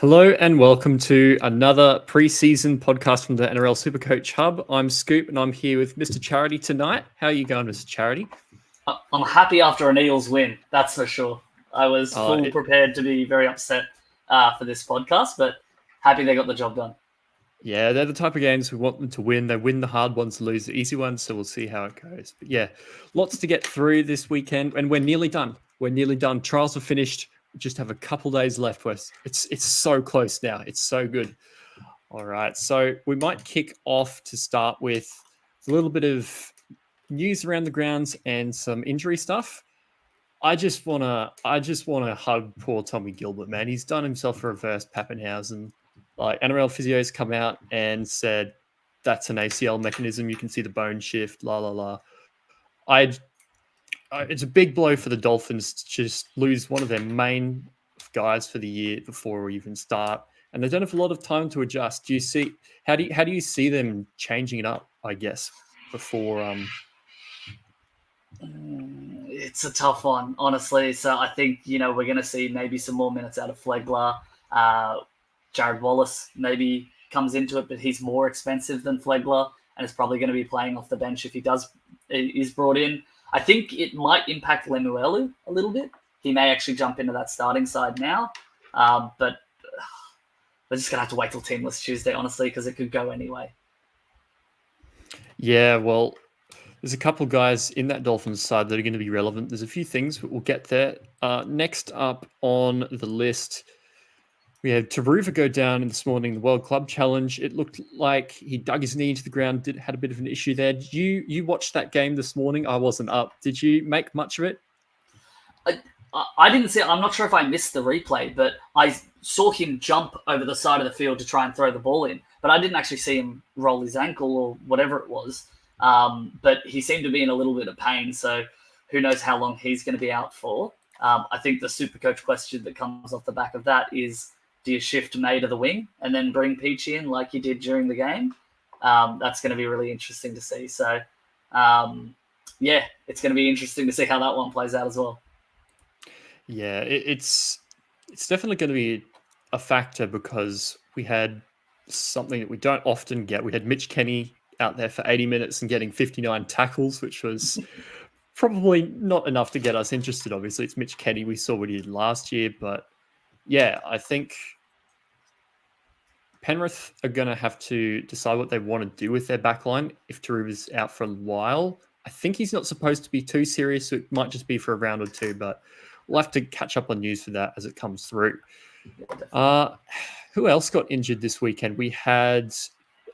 Hello and welcome to another preseason podcast from the NRL SuperCoach Hub. I'm Scoop and I'm here with Mr. Charity tonight. How are you going, Mr. Charity? I'm happy after an Eels win, that's for sure. I was prepared to be very upset for this podcast, but happy they got the job done. Yeah, they're the type of games we want them to win. They win the hard ones, lose the easy ones, so we'll see how it goes. But yeah, lots to get through this weekend, and we're nearly done. Trials are finished. We just have a couple days left. It's so close now. It's so good. All right, so we might kick off to start with a little bit of news around the grounds and some injury stuff. I just wanna hug poor Tommy Gilbert, man. He's done himself a reverse Pappenhausen. Like NRL physios come out and said that's an ACL mechanism. You can see the bone shift. La la la. It's a big blow for the Dolphins to just lose one of their main guys for the year before we even start, and they don't have a lot of time to adjust. Do you see how do you see them changing it up? I guess before. It's a tough one, honestly. So I think we're going to see maybe some more minutes out of Flegler. Jared Wallace maybe comes into it, but he's more expensive than Flegler, and is probably going to be playing off the bench if he is brought in. I think it might impact Lemuelu a little bit. He may actually jump into that starting side now, but we're just going to have to wait till Teamless Tuesday, honestly, because it could go anyway. Yeah, well, there's a couple guys in that Dolphins side that are going to be relevant. There's a few things, but we'll get there. Next up on the list, we had Taruva go down this morning, the World Club Challenge. It looked like he dug his knee into the ground, had a bit of an issue there. Did you watch that game this morning? I wasn't up. Did you make much of it? I didn't see it. I'm not sure if I missed the replay, but I saw him jump over the side of the field to try and throw the ball in. But I didn't actually see him roll his ankle or whatever it was. But he seemed to be in a little bit of pain, so who knows how long he's going to be out for. I think the Supercoach question that comes off the back of that is, do you shift May to the wing and then bring Peachy in like you did during the game? That's going to be really interesting to see. So, yeah, it's going to be interesting to see how that one plays out as well. Yeah, it's definitely going to be a factor because we had something that we don't often get. We had Mitch Kenny out there for 80 minutes and getting 59 tackles, which was probably not enough to get us interested. Obviously, it's Mitch Kenny. We saw what he did last year, but yeah, I think Penrith are going to have to decide what they want to do with their backline if Taruva's out for a while. I think he's not supposed to be too serious, so it might just be for a round or two, but we'll have to catch up on news for that as it comes through. Who else got injured this weekend? We had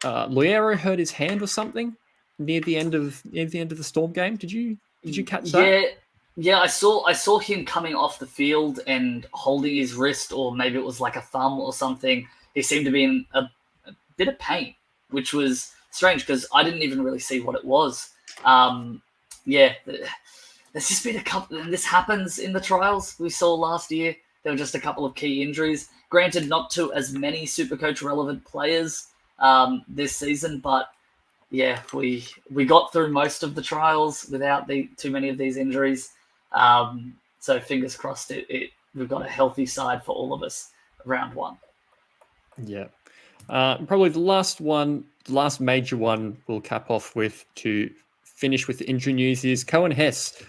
Loiero hurt his hand or something near the end of the Storm game. Did you catch that? Yeah, I saw him coming off the field and holding his wrist, or maybe it was like a thumb or something. He seemed to be in a bit of pain, which was strange because I didn't even really see what it was. Yeah, there's just been a couple, and this happens in the trials we saw last year. There were just a couple of key injuries. Granted, not to as many Supercoach relevant players this season, but yeah, we got through most of the trials without too many of these injuries. So fingers crossed we've got a healthy side for all of us round one. Yeah. Probably the last major one we'll cap off with to finish with the injury news is Cohen Hess.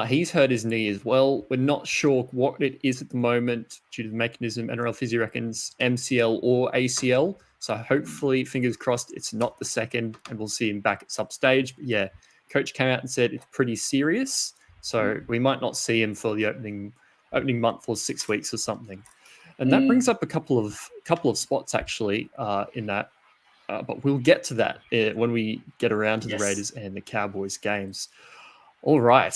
He's hurt his knee as well. We're not sure what it is at the moment due to the mechanism. NRL Physio reckons MCL or ACL. So hopefully, fingers crossed, it's not the second and we'll see him back at some stage. But yeah, coach came out and said it's pretty serious. So we might not see him for the opening month or 6 weeks or something. And that brings up a couple of spots actually in that. But we'll get to that when we get around to the Raiders and the Cowboys games. All right.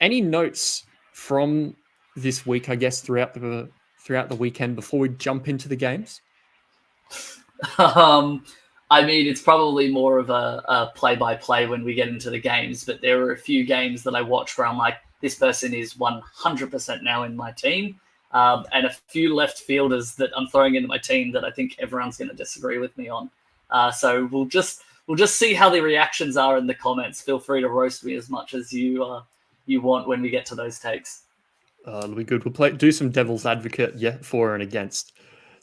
Any notes from this week, I guess, throughout the weekend before we jump into the games? I mean, it's probably more of a play-by-play when we get into the games, but there were a few games that I watched where I'm like, this person is 100% now in my team, and a few left fielders that I'm throwing into my team that I think everyone's going to disagree with me on. So we'll just see how the reactions are in the comments. Feel free to roast me as much as you want when we get to those takes. It'll be good. We'll do some devil's advocate, for and against.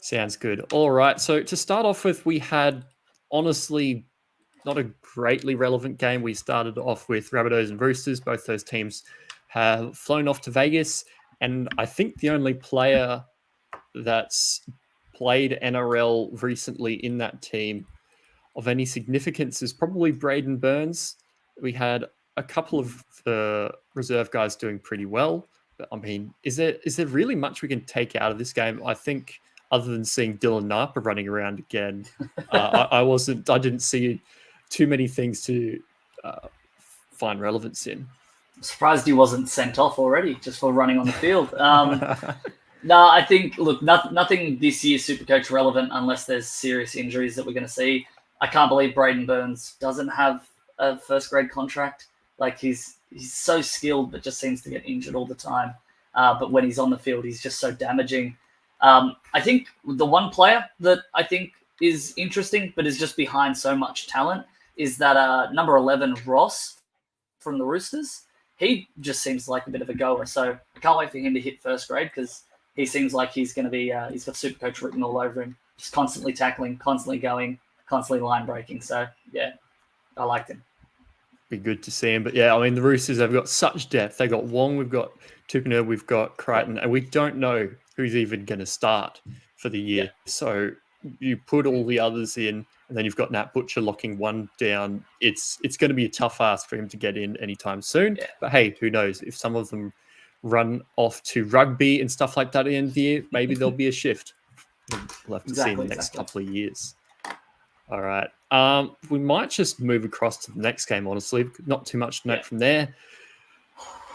Sounds good. All right. So to start off with, we had honestly not a greatly relevant game. We started off with Rabbitohs and Roosters. Both those teams have flown off to Vegas, and I think the only player that's played NRL recently in that team of any significance is probably Braden Burns. We had a couple of the reserve guys doing pretty well. But I mean, is there really much we can take out of this game? I think other than seeing Dylan Napa running around again, I didn't see too many things to find relevance in. I'm surprised he wasn't sent off already just for running on the field. No, I think, look, nothing this year SuperCoach relevant unless there's serious injuries that we're going to see. I can't believe Braden Burns doesn't have a first grade contract. Like, he's so skilled, but just seems to get injured all the time. But when he's on the field, he's just so damaging. I think the one player that I think is interesting, but is just behind so much talent, is that number 11, Ross from the Roosters. He just seems like a bit of a goer. So I can't wait for him to hit first grade, because he seems like he's going to be, he's got SuperCoach written all over him. Just constantly tackling, constantly going, constantly line breaking. So, yeah, I liked him. Be good to see him. But, yeah, I mean, the Roosters have got such depth. They've got Wong, we've got Tupouniua, we've got Crichton, and we don't know who's even going to start for the year. Yeah. So you put all the others in, and then you've got Nat Butcher locking one down. It's going to be a tough ask for him to get in anytime soon. Yeah. But, hey, who knows? If some of them run off to rugby and stuff like that at the end of the year, maybe there'll be a shift. We'll have to see in the next couple of years. All right. We might just move across to the next game, honestly. Not too much to note from there.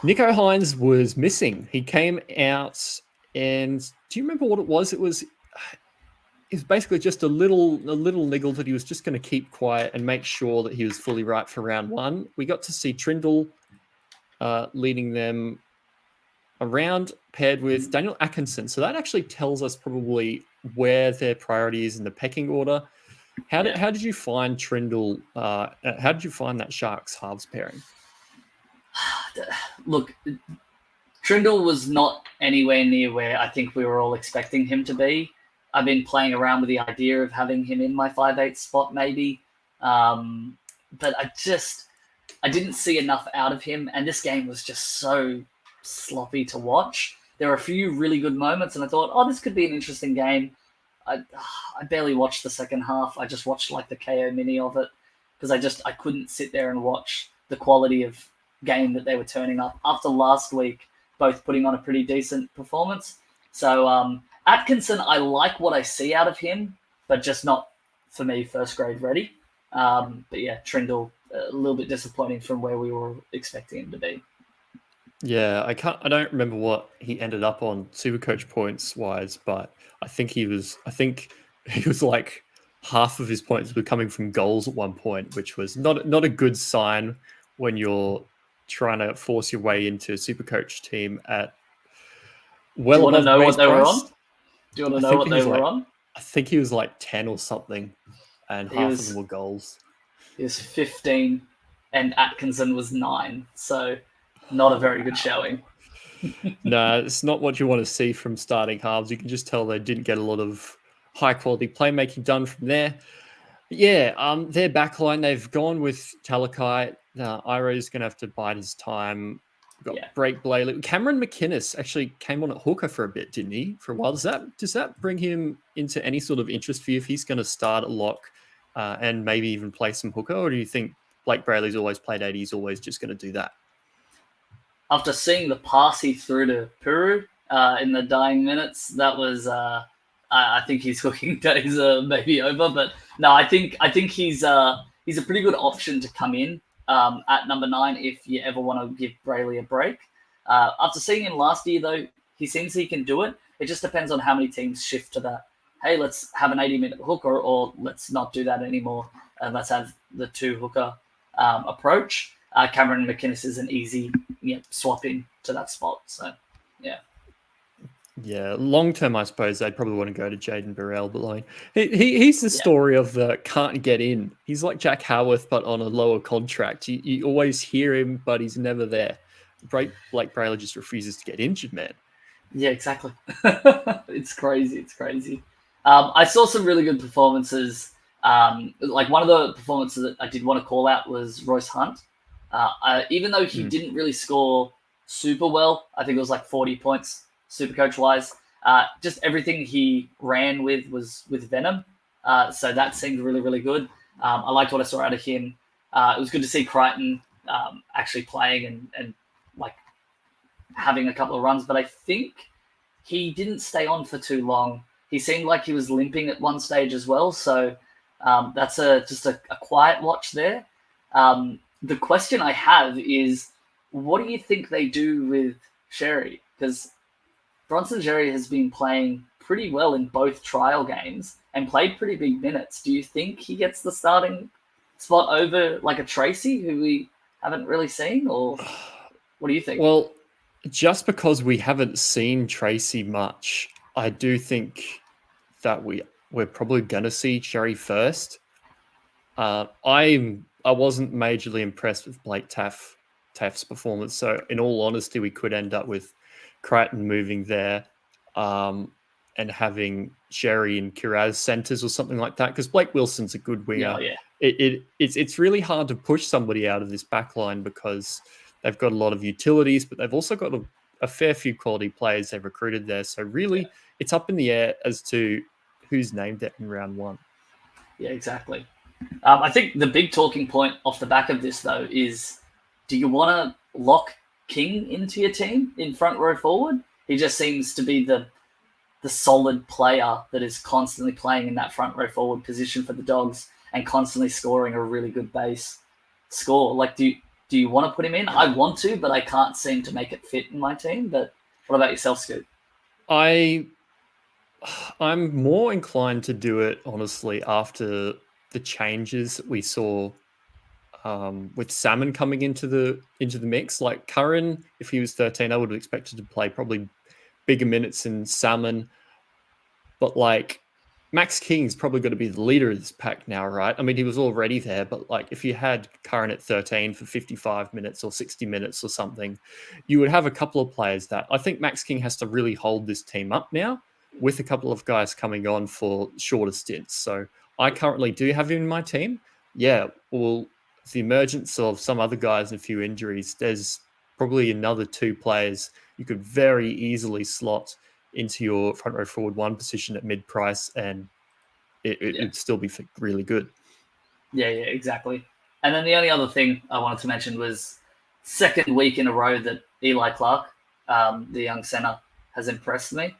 Nicho Hynes was missing. He came out, and do you remember what it was? It was basically just a little niggle that he was just going to keep quiet and make sure that he was fully right for round one. We got to see Trindle leading them around, paired with Daniel Atkinson. So that actually tells us probably where their priority is in the pecking order. How did you find Trindle? How did you find that Sharks halves pairing? Look, Trindle was not anywhere near where I think we were all expecting him to be. I've been playing around with the idea of having him in my 5/8 spot maybe. But I didn't see enough out of him. And this game was just so sloppy to watch. There were a few really good moments, and I thought, this could be an interesting game. I barely watched the second half. I just watched like the KO mini of it, because I couldn't sit there and watch the quality of game that they were turning up after last week, both putting on a pretty decent performance. So Atkinson, I like what I see out of him, but just not for me first grade ready. But yeah, Trindle, a little bit disappointing from where we were expecting him to be. Yeah, I don't remember what he ended up on SuperCoach points wise, but I think he was like half of his points were coming from goals at one point, which was not a good sign when you're trying to force your way into a SuperCoach team at well. Do you want to know what they were on? Do you want to know what they were on? I think he was like 10 or something, and half of them were goals. He was 15, and Atkinson was 9. So not a very good showing. No, it's not what you want to see from starting halves. You can just tell they didn't get a lot of high quality playmaking done from there. But yeah, their backline, they've gone with Talakai. Iro's going to have to bide his time. We've got Blake Blayley. Cameron McInnes actually came on at hooker for a bit, didn't he? For a while. Does that bring him into any sort of interest for you if he's going to start at lock and maybe even play some hooker? Or do you think Blake Brayley's always played 80, he's always just going to do that? After seeing the pass he threw to Puru in the dying minutes, that was I think his hooking days are maybe over. But no, I think he's a pretty good option to come in at number 9 if you ever want to give Brayley a break. After seeing him last year, though, he seems he can do it. It just depends on how many teams shift to that. Hey, let's have an 80-minute hooker, or let's not do that anymore, and let's have the 2 hooker approach. Cameron McInnes is an easy swap in to that spot. So, yeah. Yeah, long term, I suppose they'd probably want to go to Jaden Burrell, but like he's the story of the can't get in. He's like Jack Howarth, but on a lower contract. You always hear him, but he's never there. Blake Braylor just refuses to get injured, man. Yeah, exactly. It's crazy. It's crazy. I saw some really good performances. Like one of the performances that I did want to call out was Royce Hunt. Even though he didn't really score super well, I think it was like 40 points, SuperCoach wise. Just everything he ran with was with venom. So that seemed really, really good. I liked what I saw out of him. It was good to see Crichton actually playing and like having a couple of runs, but I think he didn't stay on for too long. He seemed like he was limping at one stage as well. So that's just a quiet watch there. The question I have is, what do you think they do with Sherry? Because Bronson Xerri has been playing pretty well in both trial games and played pretty big minutes. Do you think he gets the starting spot over like a Tracy, who we haven't really seen, or what do you think? Well, just because we haven't seen Tracy much, I do think that we're probably going to see Xerri first. I wasn't majorly impressed with Blake Taft's performance, so in all honesty, we could end up with Crichton moving there, and having Xerri and Kiraz centers or something like that, because Blake Wilson's a good winger. Yeah. It's really hard to push somebody out of this back line because they've got a lot of utilities, but they've also got a fair few quality players they've recruited there. So really, it's up in the air as to who's named it in round one. Yeah, exactly. I think the big talking point off the back of this, though, is do you want to lock King into your team in front row forward? He just seems to be the solid player that is constantly playing in that front row forward position for the Dogs and constantly scoring a really good base score. Like, do you want to put him in? I want to, but I can't seem to make it fit in my team. But what about yourself, Scoot? I'm more inclined to do it, honestly, after the changes that we saw with Salmon coming into the mix. Like Curran, if he was 13, I would have expected to play probably bigger minutes than Salmon. But like Max King's probably going to be the leader of this pack now, right? I mean, he was already there, but like if you had Curran at 13 for 55 minutes or 60 minutes or something, you would have a couple of players that I think Max King has to really hold this team up now, with a couple of guys coming on for shorter stints. So I currently do have him in my team. Yeah, well, the emergence of some other guys and a few injuries, there's probably another two players you could very easily slot into your front row forward one position at mid price, and it'd still be really good. Yeah, exactly. And then the only other thing I wanted to mention was second week in a row that Eli Clark, the young centre, has impressed me.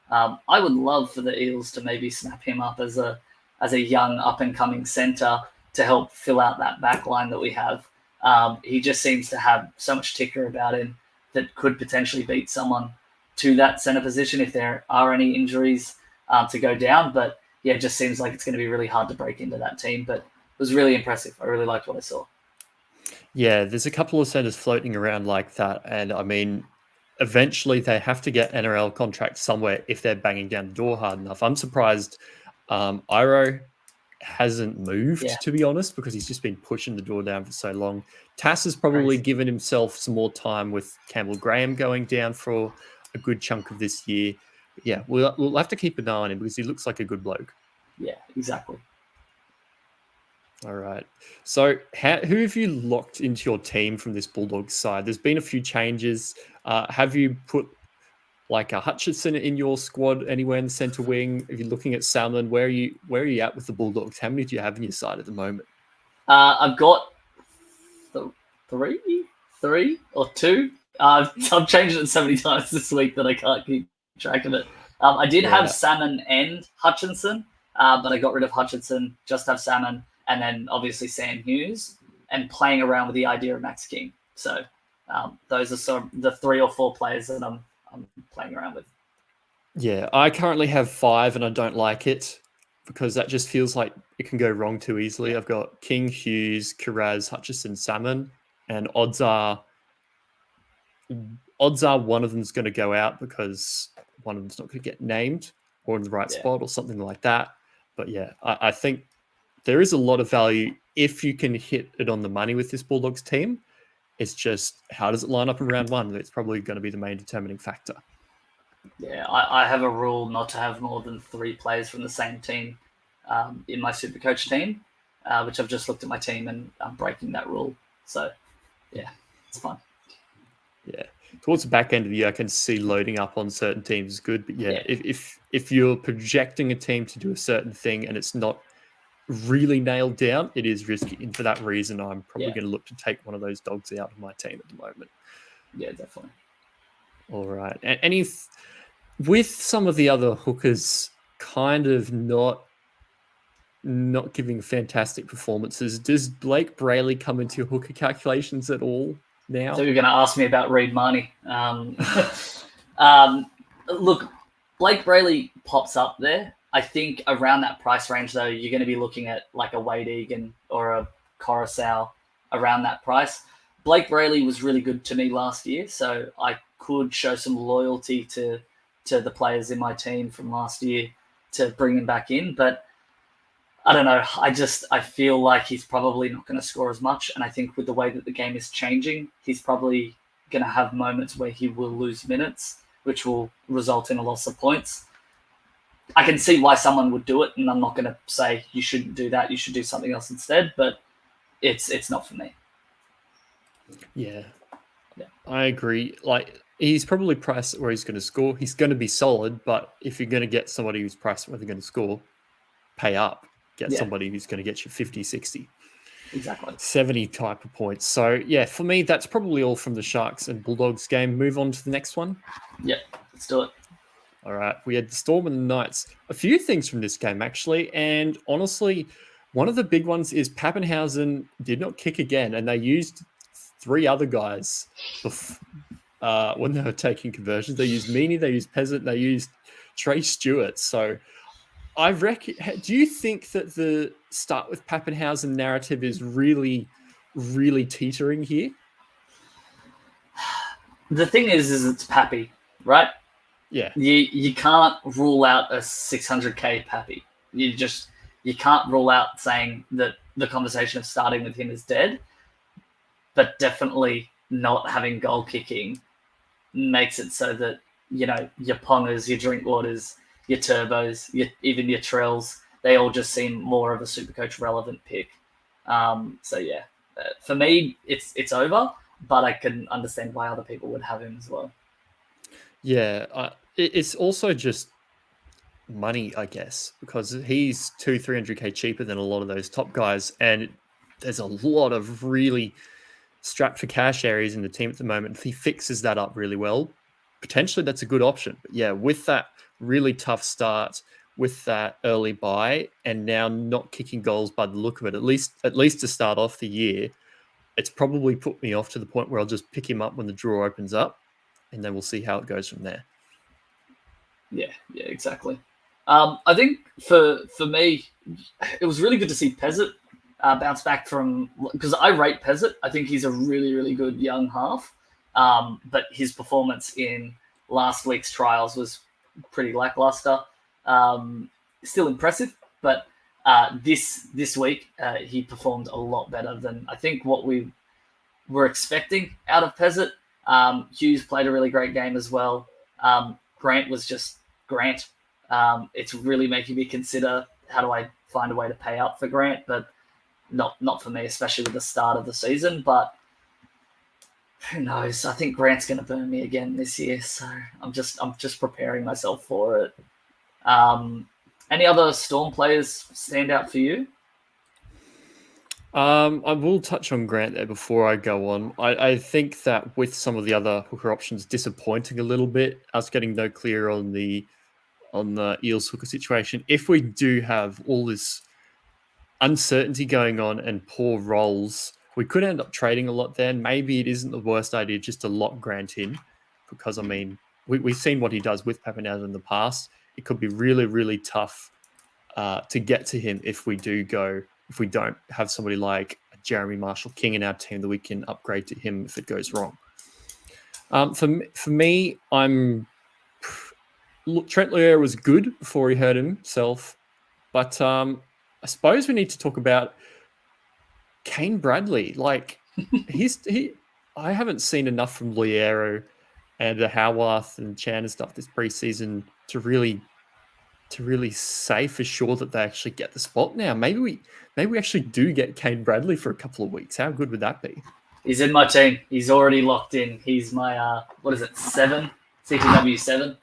I would love for the Eels to maybe snap him up as a young up and coming centre to help fill out that back line that we have. He just seems to have so much ticker about him that could potentially beat someone to that centre position if there are any injuries to go down. But yeah, it just seems like it's going to be really hard to break into that team. But it was really impressive. I really liked what I saw. Yeah, there's a couple of centres floating around like that. And I mean, eventually they have to get NRL contracts somewhere if they're banging down the door hard enough. I'm surprised Iro hasn't moved, to be honest, because he's just been pushing the door down for so long. Tass has probably given himself some more time with Campbell Graham going down for a good chunk of this year. Yeah, we'll have to keep an eye on him because he looks like a good bloke. Yeah, exactly. All right. So who have you locked into your team from this Bulldogs side? There's been a few changes. Have you put like a Hutchinson in your squad anywhere in the centre wing? If you're looking at Salmon, where are you at with the Bulldogs? How many do you have in your side at the moment? I've got three or two. I've changed it so many times this week that I can't keep track of it. I did have Salmon and Hutchinson, but I got rid of Hutchinson, just have Salmon, and then obviously Sam Hughes, and playing around with the idea of Max King. So those are some the 3 or 4 players that I'm playing around with. Yeah, I currently have 5 and I don't like it because that just feels like it can go wrong too easily. I've got King, Hughes, Kiraz, Hutchison, Salmon, and odds are one of them's going to go out because one of them's not going to get named or in the right spot or something like that. But yeah, I think there is a lot of value if you can hit it on the money with this Bulldogs team. It's just how does it line up in round one? It's probably going to be the main determining factor. Yeah, I have a rule not to have more than 3 players from the same team in my SuperCoach team, which I've just looked at my team and I'm breaking that rule. So, yeah, it's fun. Yeah, towards the back end of the year, I can see loading up on certain teams is good. But yeah, Yeah. if you're projecting a team to do a certain thing and it's not really nailed down, it is risky. And for that reason, I'm probably going to look to take one of those dogs out of my team at the moment. Yeah, definitely. All right. And with some of the other hookers kind of not giving fantastic performances, does Blake Brayley come into your hooker calculations at all now? So you're going to ask me about Reed Marnie. Look, Blake Brayley pops up there. I think around that price range, though, you're going to be looking at like a Wade Egan or a Coruscant around that price. Blake Brayley was really good to me last year, so I could show some loyalty to the players in my team from last year to bring him back in. But I don't know. I feel like he's probably not going to score as much. And I think with the way that the game is changing, he's probably going to have moments where he will lose minutes, which will result in a loss of points. I can see why someone would do it, and I'm not going to say you shouldn't do that. You should do something else instead, but it's not for me. Yeah. I agree. Like, he's probably priced where he's going to score. He's going to be solid, but if you're going to get somebody who's priced where they're going to score, pay up. Get somebody who's going to get you 50, 60. Exactly. 70 type of points. So, yeah, for me, that's probably all from the Sharks and Bulldogs game. Move on to the next one. Yeah, let's do it. All right. We had the Storm and the Knights. A few things from this game, actually. And honestly, one of the big ones is Pappenhausen did not kick again, and they used 3 other guys when they were taking conversions. They used Meany, they used Peasant, they used Trey Stewart. So I reckon, do you think that the start with Pappenhausen narrative is really, really teetering here? The thing is it's Pappy, right? Yeah. You can't rule out a 600k Pappy. You can't rule out saying that the conversation of starting with him is dead, but definitely not having goal kicking makes it so that, your Pongers, your Drinkwaters, your Turbos, even your Trills, they all just seem more of a SuperCoach relevant pick. So yeah, for me, it's over, but I can understand why other people would have him as well. Yeah, it's also just money, I guess, because he's 300k cheaper than a lot of those top guys, and there's a lot of really strapped for cash areas in the team at the moment. If he fixes that up really well, potentially that's a good option. But yeah, with that really tough start, with that early buy, and now not kicking goals by the look of it, at least to start off the year, it's probably put me off to the point where I'll just pick him up when the draw opens up, and then we'll see how it goes from there. Yeah, exactly. I think for me, it was really good to see Pezzett bounce back from, because I rate Pezzett. I think he's a really, really good young half. But his performance in last week's trials was pretty lackluster. Still impressive, but this week he performed a lot better than I think what we were expecting out of Pezzett. Hughes played a really great game as well. Grant was just Grant. It's really making me consider, how do I find a way to pay up for Grant, but not for me, especially with the start of the season. But who knows? I think Grant's going to burn me again this year, so I'm just preparing myself for it. Any other Storm players stand out for you? I will touch on Grant there before I go on. I think that with some of the other hooker options disappointing a little bit, us getting no clear on the Eels hooker situation. If we do have all this uncertainty going on and poor rolls, we could end up trading a lot then. Maybe it isn't the worst idea just to lock Grant in, because, I mean, we've seen what he does with Pappenhausen in the past. It could be really, really tough to get to him if we don't have somebody like Jeremy Marshall-King in our team that we can upgrade to him if it goes wrong. For me, Trent Loiero was good before he hurt himself, but I suppose we need to talk about Kane Bradley. Like, I haven't seen enough from Liero and the Howarth and Chan and stuff this preseason to really say for sure that they actually get the spot now. Maybe we actually do get Kane Bradley for a couple of weeks. How good would that be? He's in my team. He's already locked in. He's my what is it, 7? CTW 7.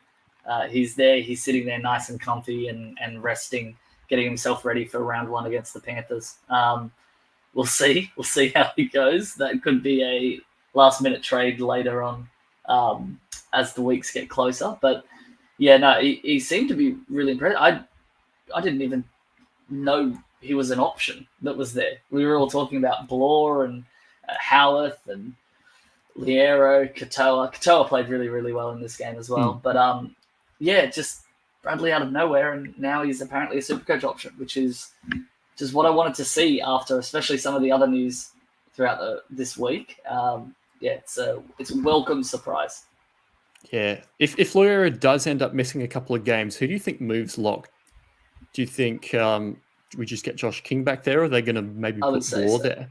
He's there. He's sitting there nice and comfy and resting, getting himself ready for round 1 against the Panthers. We'll see. We'll see how he goes. That could be a last-minute trade later on as the weeks get closer. But, yeah, no, he seemed to be really impressive. I didn't even know he was an option that was there. We were all talking about Blore and Howarth and Liero, Katoa. Katoa played really, really well in this game as well. But, yeah, just Bradley out of nowhere, and now he's apparently a SuperCoach option, which is just what I wanted to see after, especially some of the other news throughout this week. Yeah, it's a welcome surprise. Yeah, if Liero does end up missing a couple of games, who do you think moves lock? Do you think we just get Josh King back there, or are they going to maybe put Blore there?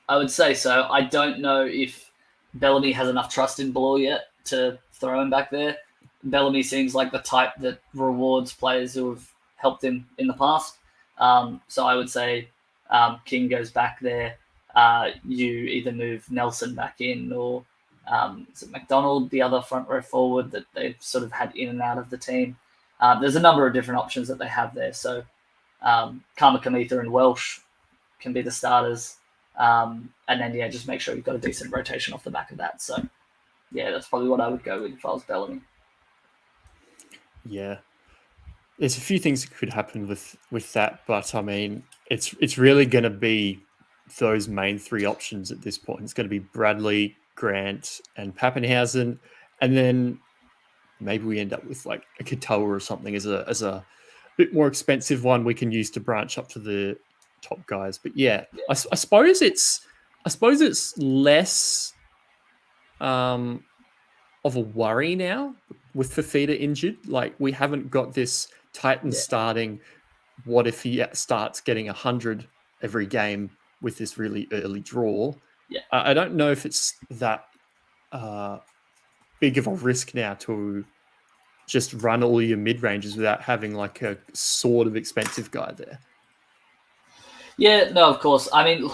I would say so. I don't know if Bellamy has enough trust in Blore yet to throw him back there. Bellamy seems like the type that rewards players who have helped him in the past. So I would say King goes back there. You either move Nelson back in, or is it McDonald, the other front row forward that they've sort of had in and out of the team. There's a number of different options that they have there. So Karma Kamitha and Welsh can be the starters. And then, yeah, just make sure you've got a decent rotation off the back of that. So, yeah, that's probably what I would go with if I was Bellamy. Yeah. There's a few things that could happen with that, but I mean, it's really going to be those main 3 options at this point. It's going to be Bradley, Grant, and Pappenhausen, and then maybe we end up with like a Katoa or something as a bit more expensive one we can use to branch up to the top guys. But yeah. I suppose it's less of a worry now with Fafita injured. Like, we haven't got this Titan starting. What if he starts getting 100 every game with this really early draw? Yeah. I don't know if it's that big of a risk now to just run all your mid-ranges without having like a sort of expensive guy there. Yeah, no, of course. I mean,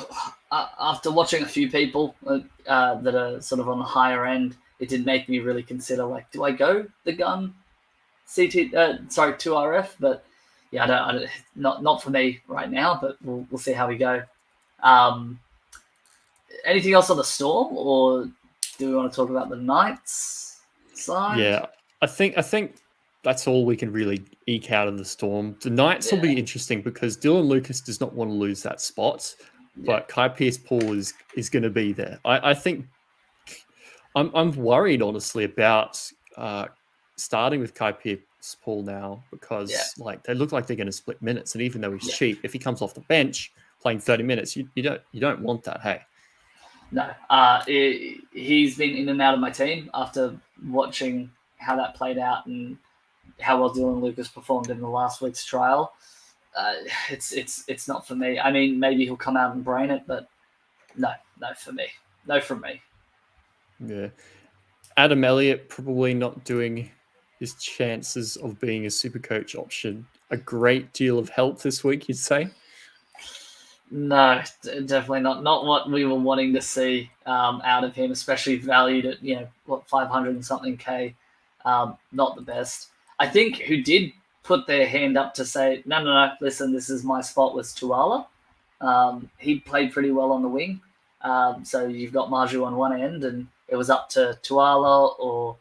after watching a few people that are sort of on the higher end, it did make me really consider, like, do I go the gun 2RF? But yeah, I don't, not for me right now. But we'll see how we go. Anything else on the Storm, or do we want to talk about the Knights side? Yeah, I think that's all we can really eke out of the Storm. The Knights will be interesting because Dylan Lucas does not want to lose that spot, but Kai Pearce-Paul is going to be there. I think I'm worried, honestly, about starting with Kai Pearce-Paul now because like they look like they're going to split minutes, and even though he's cheap, if he comes off the bench playing 30 minutes, you don't want that. Hey. No, he's been in and out of my team after watching how that played out and how well Dylan Lucas performed in the last week's trial. It's not for me. I mean, maybe he'll come out and brain it, but no for me. No from me. Yeah. Adam Elliott probably not doing his chances of being a SuperCoach option a great deal of help this week, you'd say? No, definitely not. Not what we were wanting to see out of him, especially valued at 500 and something K. Not the best. I think who did put their hand up to say no, listen, this is my spot was Tuala. He played pretty well on the wing. So you've got Marju on one end, and it was up to Tuala or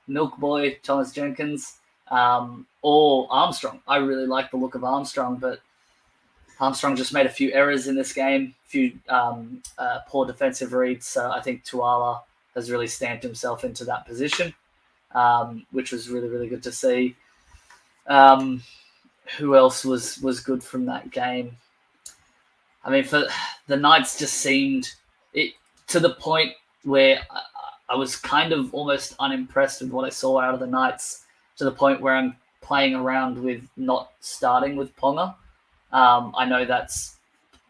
Milk Boy Thomas Jenkins or Armstrong. I really like the look of Armstrong, but Armstrong just made a few errors in this game, a few poor defensive reads. So I think Tuala has really stamped himself into that position, which was really, really good to see. Who else was good from that game? I mean, for the Knights just seemed it to the point where I was kind of almost unimpressed with what I saw out of the Knights, to the point where I'm playing around with not starting with Ponga. I know that's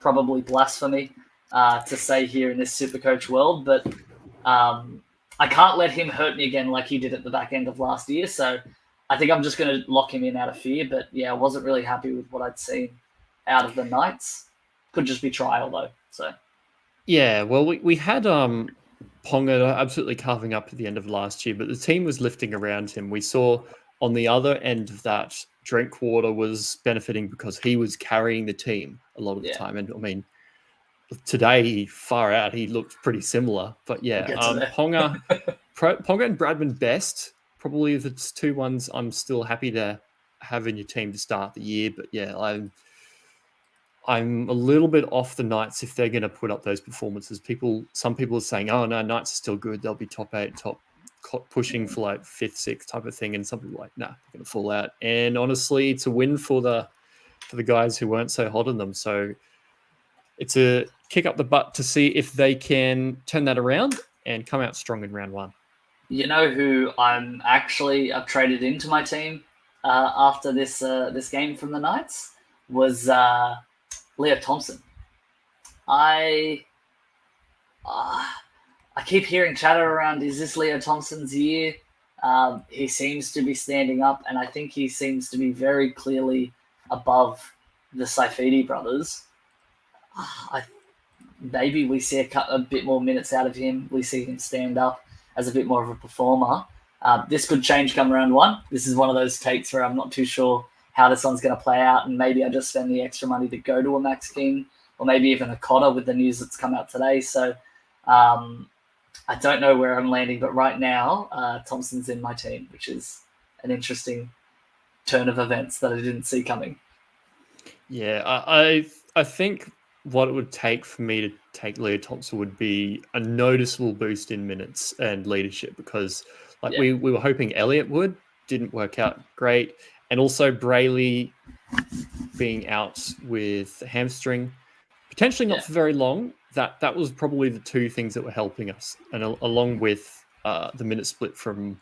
probably blasphemy to say here in this SuperCoach world, but I can't let him hurt me again like he did at the back end of last year. So I think I'm just going to lock him in out of fear. But yeah, I wasn't really happy with what I'd seen out of the Knights. Could just be trial though. So Yeah, well, we had Ponga absolutely carving up at the end of last year, but the team was lifting around him. We saw on the other end of that, Drinkwater was benefiting because he was carrying the team a lot of the time. And I mean, today, far out, he looked pretty similar. But yeah, Ponga and Bradman best, probably the two ones I'm still happy to have in your team to start the year. But yeah, I'm a little bit off the Knights if they're going to put up those performances. Some people are saying, "Oh no, Knights are still good. They'll be top 8, pushing for like 5th, 6th type of thing." And some people are like, "Nah, they're going to fall out." And honestly, it's a win for the guys who weren't so hot on them. So it's a kick up the butt to see if they can turn that around and come out strong in round 1. You know who I've traded into my team after this game from the Knights was Leo Thompson. I keep hearing chatter around, is this Leo Thompson's year? He seems to be standing up, and I think he seems to be very clearly above the Saifidi brothers. Maybe we see a bit more minutes out of him. We see him stand up as a bit more of a performer. This could change come round 1. This is one of those takes where I'm not too sure how this one's going to play out, and maybe I just spend the extra money to go to a Max King, or maybe even a Cotter with the news that's come out today. So I don't know where I'm landing, but right now, Thompson's in my team, which is an interesting turn of events that I didn't see coming. Yeah, I think what it would take for me to take Leo Thompson would be a noticeable boost in minutes and leadership, because we were hoping Elliott would, didn't work out great. And also Brayley being out with hamstring, potentially not for very long. That was probably the two things that were helping us, and along with the minute split from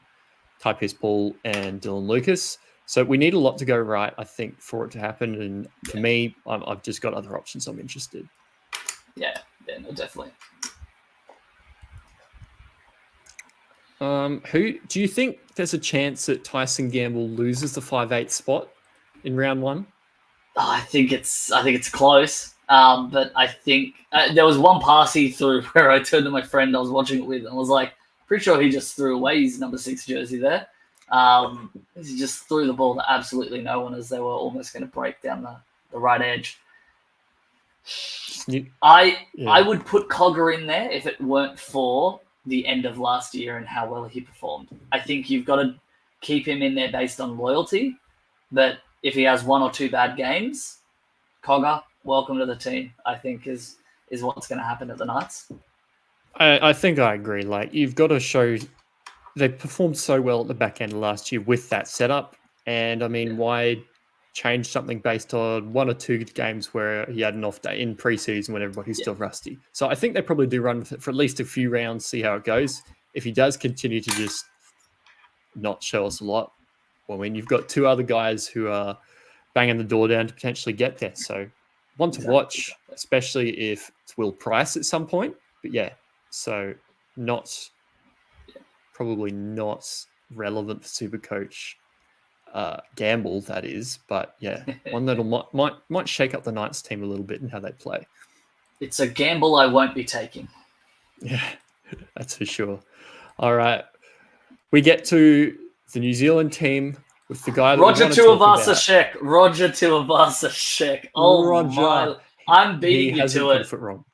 Typeace Paul and Dylan Lucas. So we need a lot to go right, I think, for it to happen. And for me, I've just got other options I'm interested. Yeah, no, definitely. Who do you think there's a chance that Tyson Gamble loses the 5'8" spot in round 1? I think it's close. But I think there was one pass he threw where I turned to my friend I was watching it with and was like, pretty sure he just threw away his number 6 jersey there. He just threw the ball to absolutely no one as they were almost going to break down the right edge. I would put Cogger in there if it weren't for the end of last year and how well he performed. I think you've got to keep him in there based on loyalty, but if he has 1 or 2 bad games, Cogger, welcome to the team, I think is what's going to happen at the Knights. I think I agree. Like, you've got to show they performed so well at the back end of last year with that setup. And I mean, why change something based on 1 or 2 games where he had an off day in preseason when everybody's still rusty? So I think they probably do run with it for at least a few rounds, see how it goes. If he does continue to just not show us a lot, well, I mean, you've got 2 other guys who are banging the door down to potentially get there. So one to watch, especially if it's Will Price at some point. But yeah, so probably not relevant for SuperCoach gamble, that is. But yeah, one that might shake up the Knights team a little bit and how they play. It's a gamble I won't be taking. Yeah, that's for sure. All right, we get to the New Zealand team with the guy that Roger Tuivasa-Sheck. Roger Tuivasa-Sheck. Oh, Roger. I'm beating you to it. Foot wrong.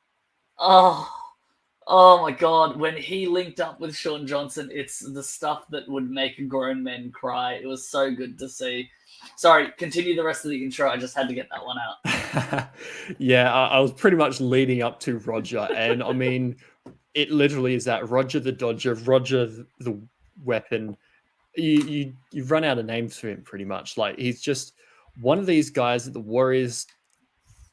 Oh my God. When he linked up with Sean Johnson, it's the stuff that would make grown men cry. It was so good to see. Sorry, continue the rest of the intro. I just had to get that one out. Yeah, I was pretty much leading up to Roger. And I mean, it literally is that Roger the Dodger, Roger the weapon. You've run out of names for him pretty much. Like, he's just one of these guys that the Warriors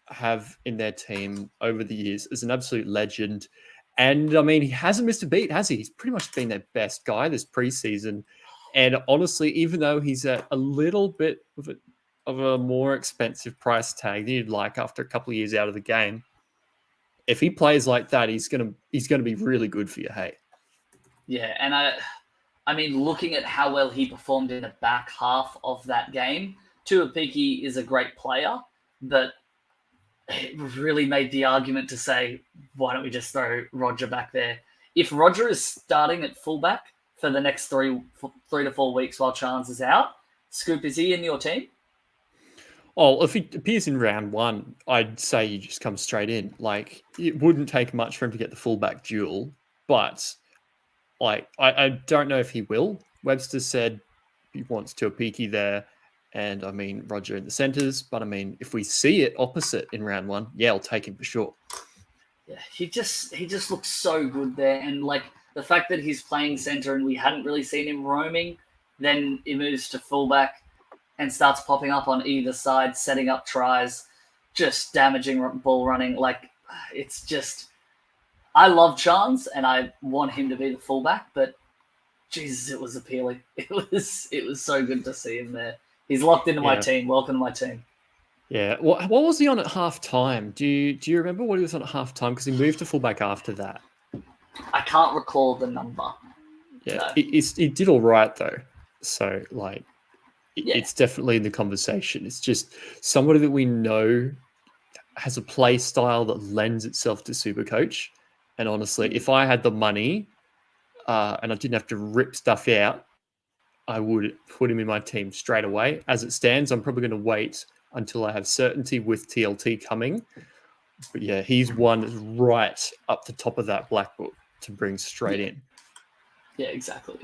have in their team over the years as an absolute legend. And I mean, he hasn't missed a beat, has he? He's pretty much been their best guy this preseason. And honestly, even though he's at a little bit of a more expensive price tag than you'd like after a couple of years out of the game, if he plays like that, he's gonna be really good for you. Hey, Yeah, and I mean, looking at how well he performed in the back half of that game, Tuapiki is a great player, but it really made the argument to say, why don't we just throw Roger back there? If Roger is starting at fullback for the next 3 to 4 weeks while Chance is out, Scoop, is he in your team? oh, if he appears in round 1, I'd say you just come straight in. Like, it wouldn't take much for him to get the fullback duel, but like I don't know if he will. Webster said he wants Tuapiki there, and I mean Roger in the centres. But I mean, if we see it opposite in round 1, yeah, I'll take him for sure. Yeah, he just looks so good there, and like the fact that he's playing centre and we hadn't really seen him roaming, then he moves to fullback and starts popping up on either side, setting up tries, just damaging ball running. Like, it's just, I love Chance and I want him to be the fullback, but Jesus, it was appealing. It was so good to see him there. He's locked into my team. Welcome to my team. Yeah. What was he on at half time? Do you remember what he was on at half time? Because he moved to fullback after that. I can't recall the number. Yeah, no. He did all right though. So like, it's definitely in the conversation. It's just somebody that we know has a play style that lends itself to SuperCoach. And honestly, if I had the money and I didn't have to rip stuff out, I would put him in my team straight away. As it stands, I'm probably going to wait until I have certainty with TLT coming. But yeah, he's one that's right up the top of that black book to bring straight in. Yeah, exactly.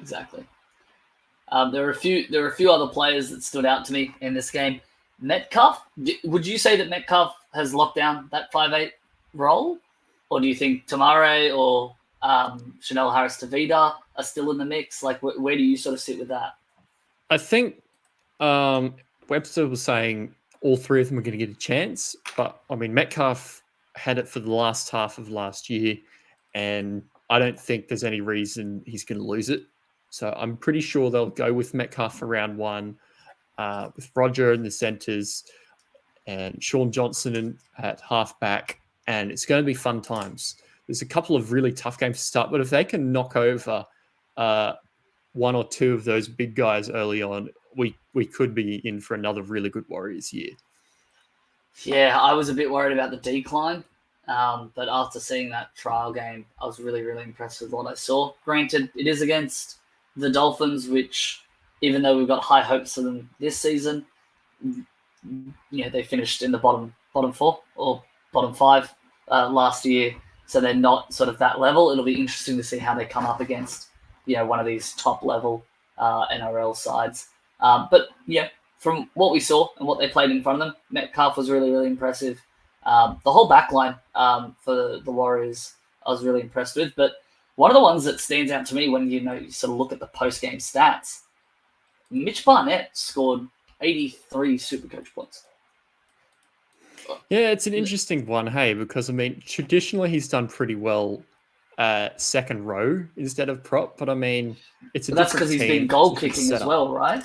There are a few other players that stood out to me in this game. Metcalf, would you say that Metcalf has locked down that 5'8" role? Or do you think Tamare or Chanel Harris-Tavita are still in the mix? Like, where do you sort of sit with that? I think Webster was saying all three of them are going to get a chance. But, I mean, Metcalf had it for the last half of last year, and I don't think there's any reason he's going to lose it. So I'm pretty sure they'll go with Metcalf for round 1, with Roger in the centres and Sean Johnson at halfback, and it's going to be fun times. There's a couple of really tough games to start, but if they can knock over one or two of those big guys early on, we could be in for another really good Warriors year. Yeah, I was a bit worried about the decline, but after seeing that trial game, I was really, really impressed with what I saw. Granted, it is against the Dolphins, which, even though we've got high hopes for them this season, they finished in the bottom 4 or bottom 5 last year, so they're not sort of that level. It'll be interesting to see how they come up against one of these top level NRL sides. But yeah, from what we saw and what they played in front of them, Metcalf was really, really impressive. The whole back line for the Warriors, I was really impressed with. But one of the ones that stands out to me when you sort of look at the post-game stats, Mitch Barnett scored 83 SuperCoach points. Yeah, it's an interesting one, hey, because I mean, traditionally he's done pretty well second row instead of prop, but I mean, that's because he's been goal kicking as well, right?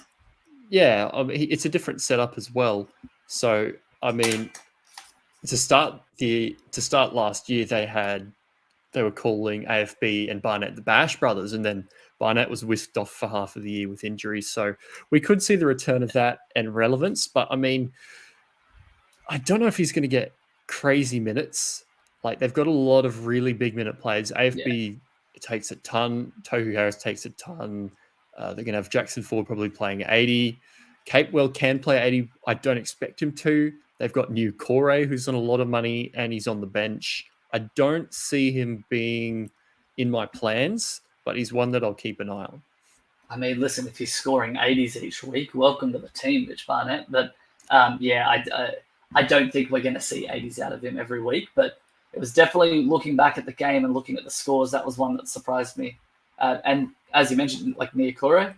Yeah, I mean, it's a different setup as well. So I mean, to start last year, they were calling AFB and Barnett the Bash Brothers, and then Barnett was whisked off for half of the year with injuries. So we could see the return of that and relevance. But I mean, I don't know if he's going to get crazy minutes. Like, they've got a lot of really big minute players. AFB takes a ton. Tohu Harris takes a ton. They're going to have Jackson Ford probably playing 80. Capewell can play 80. I don't expect him to. They've got New Corey, who's on a lot of money, and he's on the bench. I don't see him being in my plans, but he's one that I'll keep an eye on. I mean, listen, if he's scoring 80s each week, welcome to the team, Mitch Barnett. But I don't think we're going to see 80s out of him every week. But it was definitely, looking back at the game and looking at the scores, that was one that surprised me. And as you mentioned, like Niokore,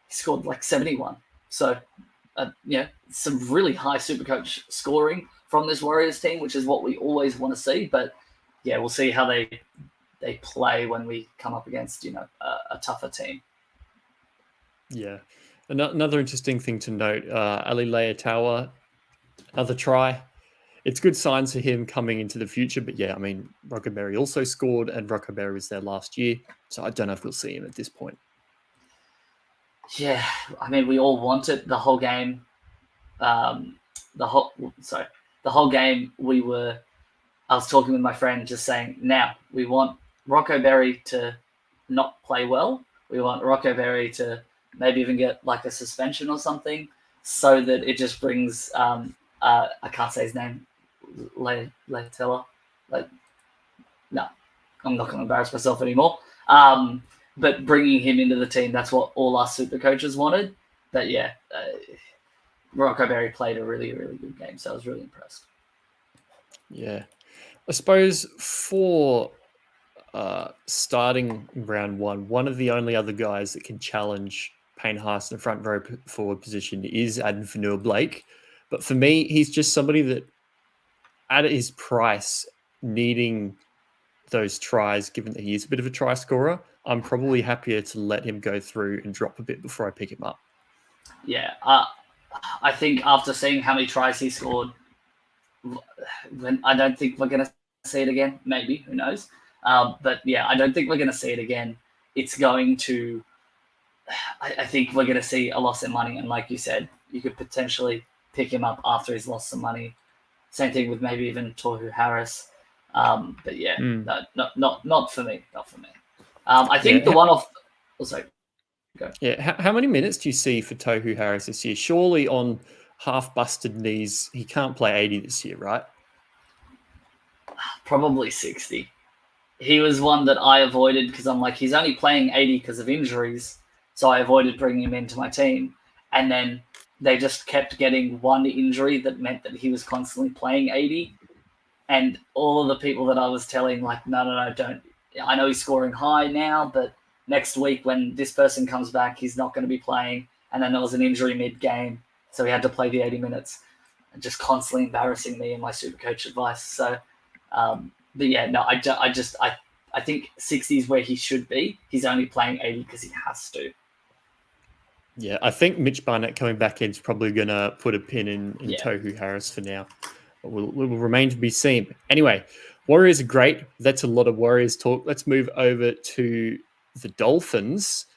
he scored like 71. So, some really high SuperCoach scoring from this Warriors team, which is what we always want to see. But yeah, we'll see how they play when we come up against a tougher team. Yeah, another interesting thing to note: Ali Leatawa, another try. it's good signs for him coming into the future. But yeah, I mean, Rockaberry also scored, and Rockaberry was there last year, so I don't know if we'll see him at this point. Yeah, I mean, we all want it the whole game. The whole game I was talking with my friend, just saying, now we want Rockaberry to not play well. We want Rockaberry to maybe even get like a suspension or something, so that it just brings I can't say his name, Leitella. Like, no, I'm not going to embarrass myself anymore. But bringing him into the team, that's what all our super coaches wanted. But yeah, Rockaberry played a really, really good game, so I was really impressed. Yeah. I suppose for starting round one of the only other guys that can challenge Payne Haas in the front row forward position is Adam Fanua-Blake. But for me, he's just somebody that, at his price, needing those tries, given that he is a bit of a try scorer, I'm probably happier to let him go through and drop a bit before I pick him up. Yeah, I think after seeing how many tries he scored, I don't think we're going to see it again. Maybe, who knows? But yeah, I don't think we're going to see it again. It's going to. I think we're going to see a loss in money, and like you said, you could potentially pick him up after he's lost some money. Same thing with maybe even Tohu Harris. But yeah, no, not for me. Not for me. I think the one off. Also, go. Yeah, how many minutes do you see for Tohu Harris this year? Surely on half busted knees, he can't play 80 this year, right? Probably 60. He was one that I avoided because I'm like, he's only playing 80 because of injuries. So I avoided bringing him into my team. And then they just kept getting one injury that meant that he was constantly playing 80. And all of the people that I was telling, like, no, don't. I know he's scoring high now, but next week when this person comes back, he's not going to be playing. And then there was an injury mid-game, so he had to play the 80 minutes. And just constantly embarrassing me in my SuperCoach advice. So, but yeah, no, I think 60 is where he should be. He's only playing 80 because he has to. Yeah, I think Mitch Barnett coming back in is probably going to put a pin in Tohu Harris for now. But will remain to be seen. Anyway, Warriors are great. That's a lot of Warriors talk. Let's move over to the Dolphins.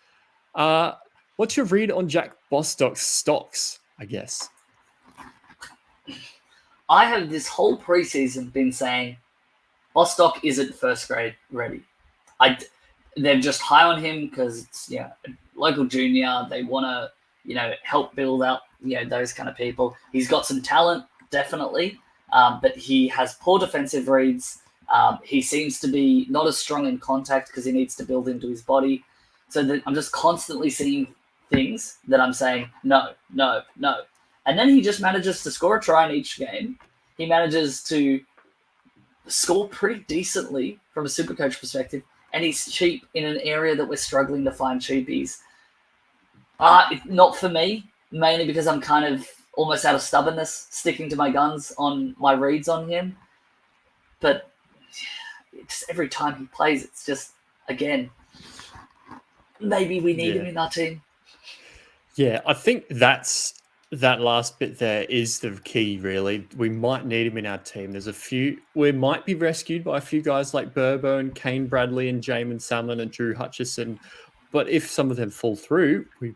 What's your read on Jack Bostock's stocks, I guess? I have this whole preseason been saying Bostock isn't first grade ready. They're just high on him because it's local junior. They want to help build out those kind of people. He's got some talent, definitely, but he has poor defensive reads. He seems to be not as strong in contact because he needs to build into his body. So that I'm just constantly seeing things that I'm saying no. And then he just manages to score a try in each game. He manages to score pretty decently from a SuperCoach perspective, and he's cheap in an area that we're struggling to find cheapies. Not for me, mainly because I'm kind of almost out of stubbornness, sticking to my guns on my reads on him. But just every time he plays, it's just, again, maybe we need him in our team. Yeah, I think that last bit there is the key, really. We might need him in our team. There's a few, we might be rescued by a few guys like Burbo and Kane Bradley and Jamin Salmon and Drew Hutchison. But if some of them fall through, we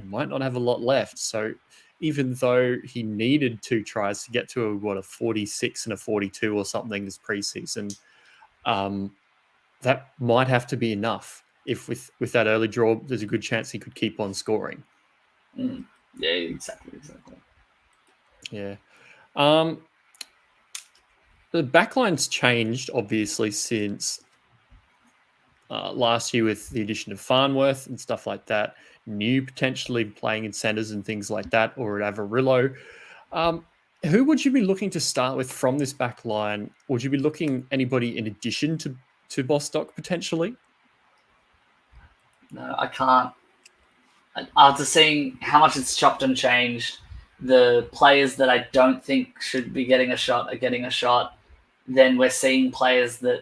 might not have a lot left. So even though he needed 2 tries to get to a 46 and a 42 or something this preseason, that might have to be enough. If with that early draw, there's a good chance he could keep on scoring. Yeah, exactly. Yeah. The backline's changed, obviously, since last year with the addition of Farnworth and stuff like that. New potentially playing in centers and things like that, or at Avarillo. Who would you be looking to start with from this backline? Would you be looking anybody in addition to Bostock potentially? No, I can't. After seeing how much it's chopped and changed, the players that I don't think should be getting a shot are getting a shot. Then we're seeing players that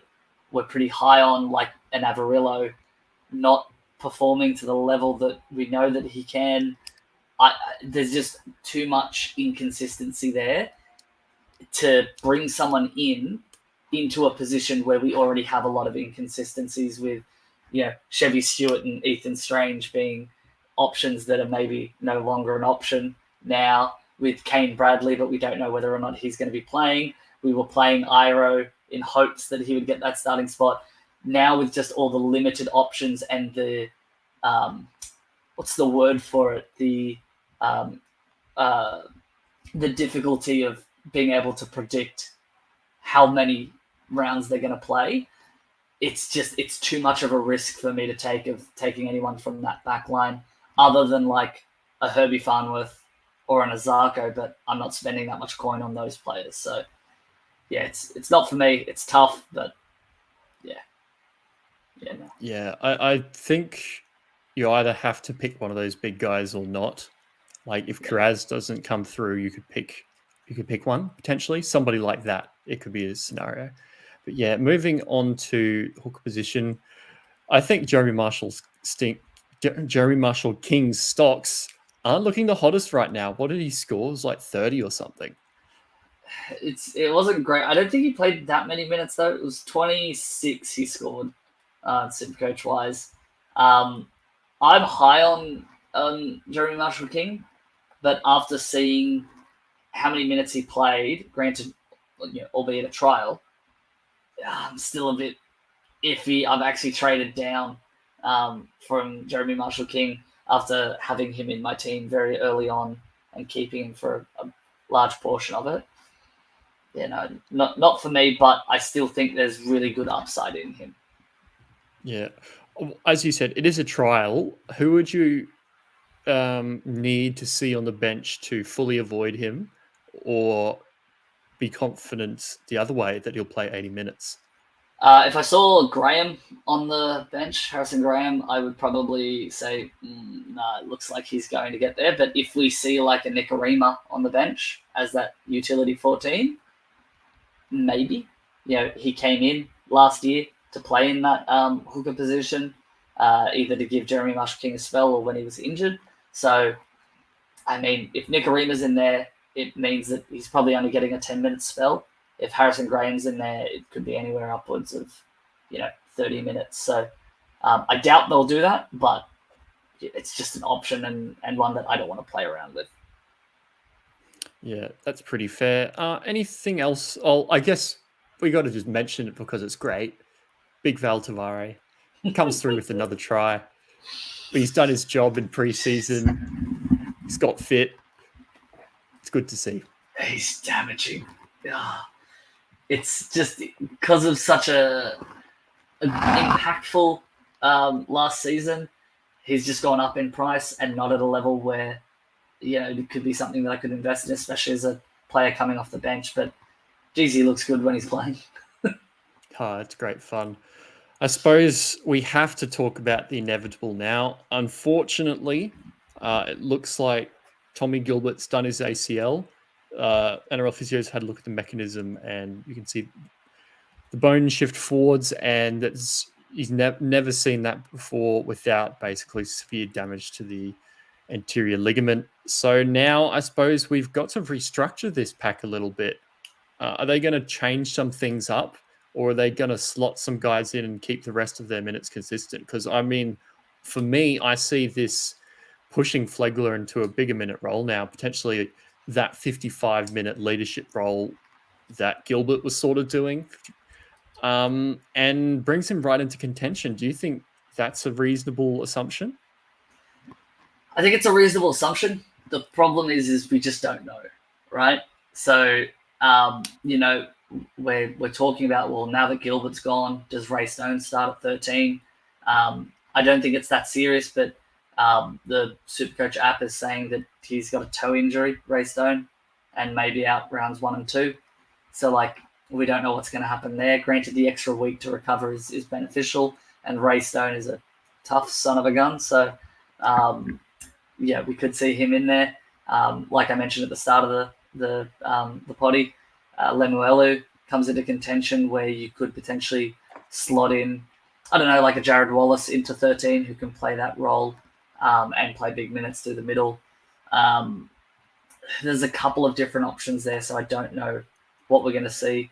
we're pretty high on, like an Avarillo, not performing to the level that we know that he can. There's just too much inconsistency there. to bring someone into a position where we already have a lot of inconsistencies with, Chevy Stewart and Ethan Strange being options that are maybe no longer an option now, with Kane Bradley, but we don't know whether or not he's going to be playing. We were playing Iro in hopes that he would get that starting spot. Now with just all the limited options and the what's the word for it? The difficulty of being able to predict how many rounds they're going to play. It's too much of a risk for me to take of taking anyone from that back line other than like a Herbie Farnworth or an Azarko, but I'm not spending that much coin on those players. So yeah, it's not for me. It's tough, but yeah. No. Yeah, I think you either have to pick one of those big guys or not. Like if Karaz doesn't come through, you could pick one potentially, somebody like that. It could be a scenario. But yeah, moving on to hooker position, I think Jeremy Marshall King's stocks aren't looking the hottest right now. What did he score? It was like 30 or something. It wasn't great. I don't think he played that many minutes though. It was 26 he scored, SuperCoach wise. I'm high on Jeremy Marshall King, but after seeing how many minutes he played, granted, albeit a trial, I'm still a bit iffy. I've actually traded down from Jeremy Marshall King after having him in my team very early on and keeping him for a large portion of it. Not for me, but I still think there's really good upside in him. Yeah. As you said, it is a trial. Who would you need to see on the bench to fully avoid him or be confident the other way that he'll play 80 minutes? If I saw Graham on the bench, Harrison Graham, I would probably say, it looks like he's going to get there. But if we see like a Nicarima on the bench as that utility 14, maybe. He came in last year to play in that hooker position, either to give Jeremy Marshall King a spell or when he was injured. So, I mean, if Nicarima's in there, it means that he's probably only getting a 10-minute spell. If Harrison Graham's in there, it could be anywhere upwards of, 30 minutes. So I doubt they'll do that, but it's just an option and one that I don't want to play around with. Yeah, that's pretty fair. Anything else? I guess we got to just mention it because it's great. Big Val Tavare comes through with another try. But he's done his job in preseason. He's got fit. It's good to see. He's damaging. It's just because of such a impactful last season. He's just gone up in price and not at a level where it could be something that I could invest in, especially as a player coming off the bench. But geez, he looks good when he's playing. It's great fun. I suppose we have to talk about the inevitable now. Unfortunately, it looks like Tommy Gilbert's done his ACL. NRL physios had a look at the mechanism, and you can see the bone shift forwards, and he's never seen that before without basically severe damage to the anterior ligament. So now I suppose we've got to restructure this pack a little bit. Are they going to change some things up, or are they going to slot some guys in and keep the rest of their minutes consistent? Because, I mean, for me, I see this pushing Flegler into a bigger minute role now, potentially that 55-minute leadership role that Gilbert was sort of doing, and brings him right into contention. Do you think that's a reasonable assumption? I think it's a reasonable assumption. The problem is we just don't know, right? So, we're talking about, well, now that Gilbert's gone, does Ray Stone start at 13? I don't think it's that serious, but the SuperCoach app is saying that he's got a toe injury, Ray Stone, and maybe out rounds 1 and 2. So, we don't know what's going to happen there. Granted, the extra week to recover is beneficial, and Ray Stone is a tough son of a gun. So, we could see him in there. Like I mentioned at the start of the potty, Lemuelu comes into contention where you could potentially slot in, I don't know, like a Jared Wallace into 13 who can play that role and play big minutes through the middle. There's a couple of different options there, so I don't know what we're going to see.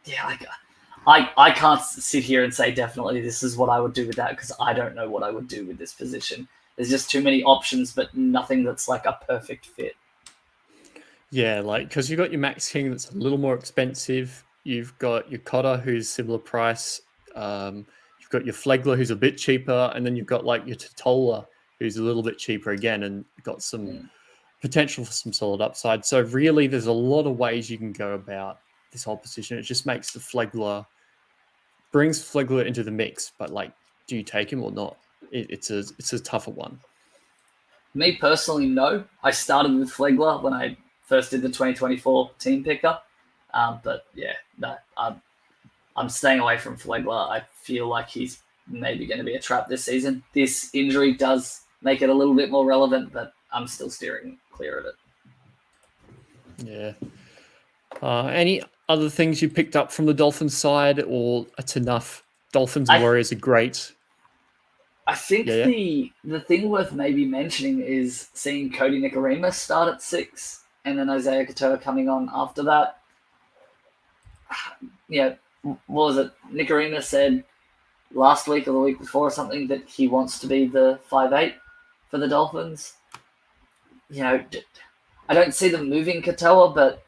Yeah, I can't sit here and say definitely this is what I would do with that, because I don't know what I would do with this position. There's just too many options, but nothing that's like a perfect fit. Yeah, like, because you've got your Max King that's a little more expensive. You've got your Cotter who's similar price. You've got your Flegler who's a bit cheaper, and then you've got like your Totola who's a little bit cheaper again, and got some potential for some solid upside. So really, there's a lot of ways you can go about this whole position. It just makes brings Flegler into the mix, but like, do you take him or not? It's a tougher one. Me personally, no. I started with Flegler when I first did the 2024 team picker. But yeah, no, I'm staying away from Flegler. I feel like he's maybe going to be a trap this season. This injury does make it a little bit more relevant, but I'm still steering clear of it. Yeah. Any other things you picked up from the Dolphins side, or it's enough? Dolphins and Warriors are great. I think the thing worth maybe mentioning is seeing Cody Nicarima start at 6, and then Isaiah Katoa coming on after that. Yeah, what was it? Nicarima said last week or the week before or something that he wants to be the 5'8" for the Dolphins. You know, I don't see them moving Katoa, but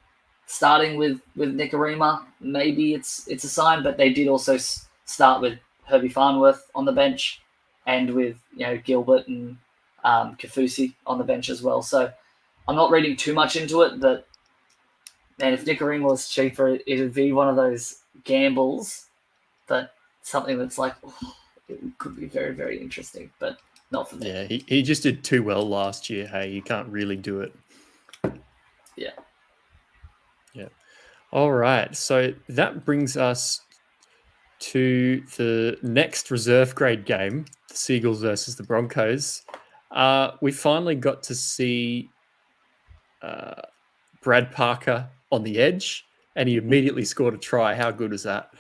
starting with Nicarima, maybe it's a sign. But they did also start with Herbie Farnworth on the bench, and with Gilbert and Kafusi on the bench as well. So I'm not reading too much into it, but man, if Nicarima was cheaper, it would be one of those gambles, but something that's like, it could be very, very interesting, but not for me. Yeah, he just did too well last year. Hey, you can't really do it. Yeah. All right, so that brings us to the next reserve grade game, the Seagulls versus the Broncos. We finally got to see Brad Parker on the edge, and he immediately scored a try. How good was that?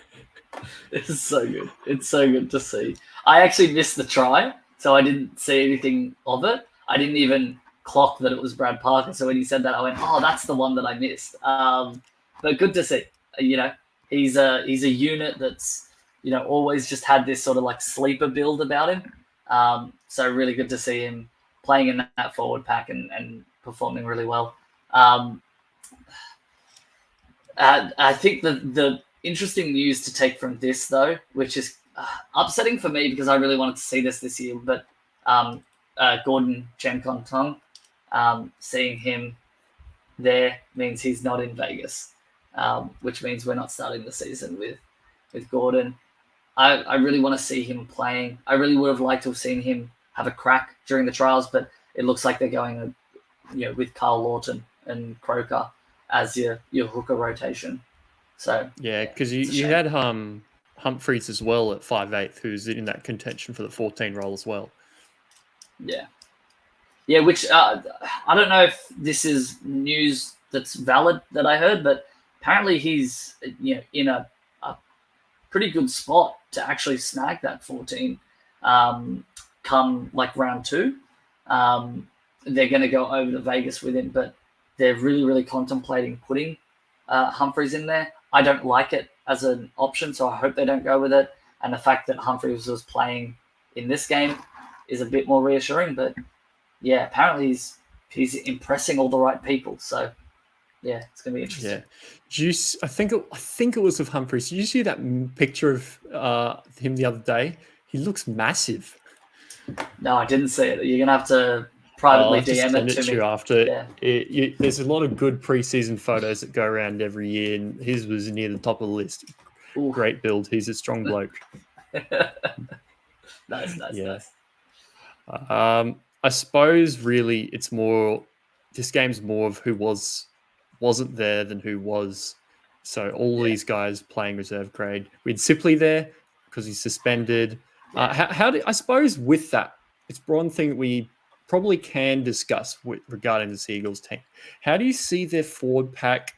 It's so good. It's so good to see. I actually missed the try, so I didn't see anything of it. I didn't even clock that it was Brad Parker. So when he said that, I went, "Oh, that's the one that I missed." But good to see. He's a unit that's always just had this sort of like sleeper build about him. So really good to see him playing in that forward pack and performing really well. I think the interesting news to take from this, though, which is upsetting for me because I really wanted to see this year, but Gordon Chen-Kong-Tong, seeing him there means he's not in Vegas, which means we're not starting the season with Gordon. I really want to see him playing. I really would have liked to have seen him have a crack during the trials, but it looks like they're going with Carl Lawton and Croker as your hooker rotation. So yeah, because you had Humphreys as well at 5'8", who's in that contention for the 14 role as well. Yeah, which I don't know if this is news that's valid that I heard, but apparently he's in a pretty good spot to actually snag that 14 come like round 2. They're going to go over to Vegas with him, but they're really, really contemplating putting Humphreys in there. I don't like it as an option, so I hope they don't go with it. And the fact that Humphreys was playing in this game is a bit more reassuring. But yeah, apparently he's impressing all the right people. So yeah, it's going to be interesting. Yeah, I think it was with Humphreys. Did you see that picture of him the other day? He looks massive. No, I didn't see it. You're going to have to privately DM it to me after. Yeah. There's a lot of good preseason photos that go around every year, and his was near the top of the list. Ooh. Great build. He's a strong bloke. Nice. I suppose really it's more. This game's more of who wasn't there than who was. So all these guys playing reserve grade. We had Sipley there because he's suspended. Yeah. I suppose with that, it's one thing we probably can discuss regarding the Seagulls team. How do you see their forward pack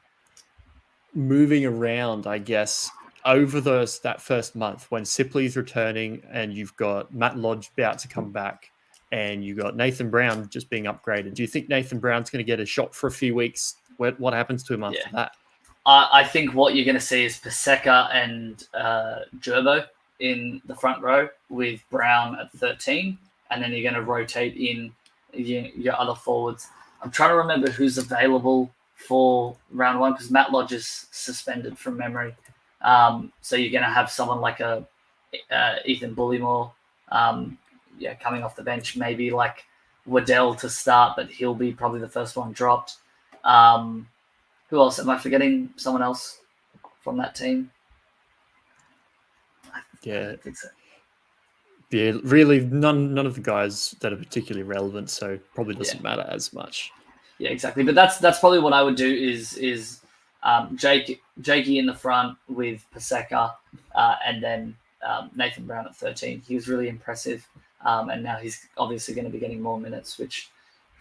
moving around, I guess, over that first month when Sipley's returning and you've got Matt Lodge about to come back and you've got Nathan Brown just being upgraded? Do you think Nathan Brown's going to get a shot for a few weeks what happens to him after that? I think what you're going to see is Paseka and Gerbo in the front row with Brown at 13, and then you're going to rotate in your other forwards. I'm trying to remember who's available for round one because Matt Lodge is suspended from memory. So you're going to have someone like a Ethan Bullymore, coming off the bench, maybe like Waddell to start, but he'll be probably the first one dropped. Who else? Am I forgetting someone else from that team? Yeah. I think so. Yeah, really, none of the guys that are particularly relevant, so probably doesn't matter as much. Yeah, exactly. But that's probably what I would do is Jakey in the front with Paseka, and then Nathan Brown at 13. He was really impressive, and now he's obviously going to be getting more minutes, which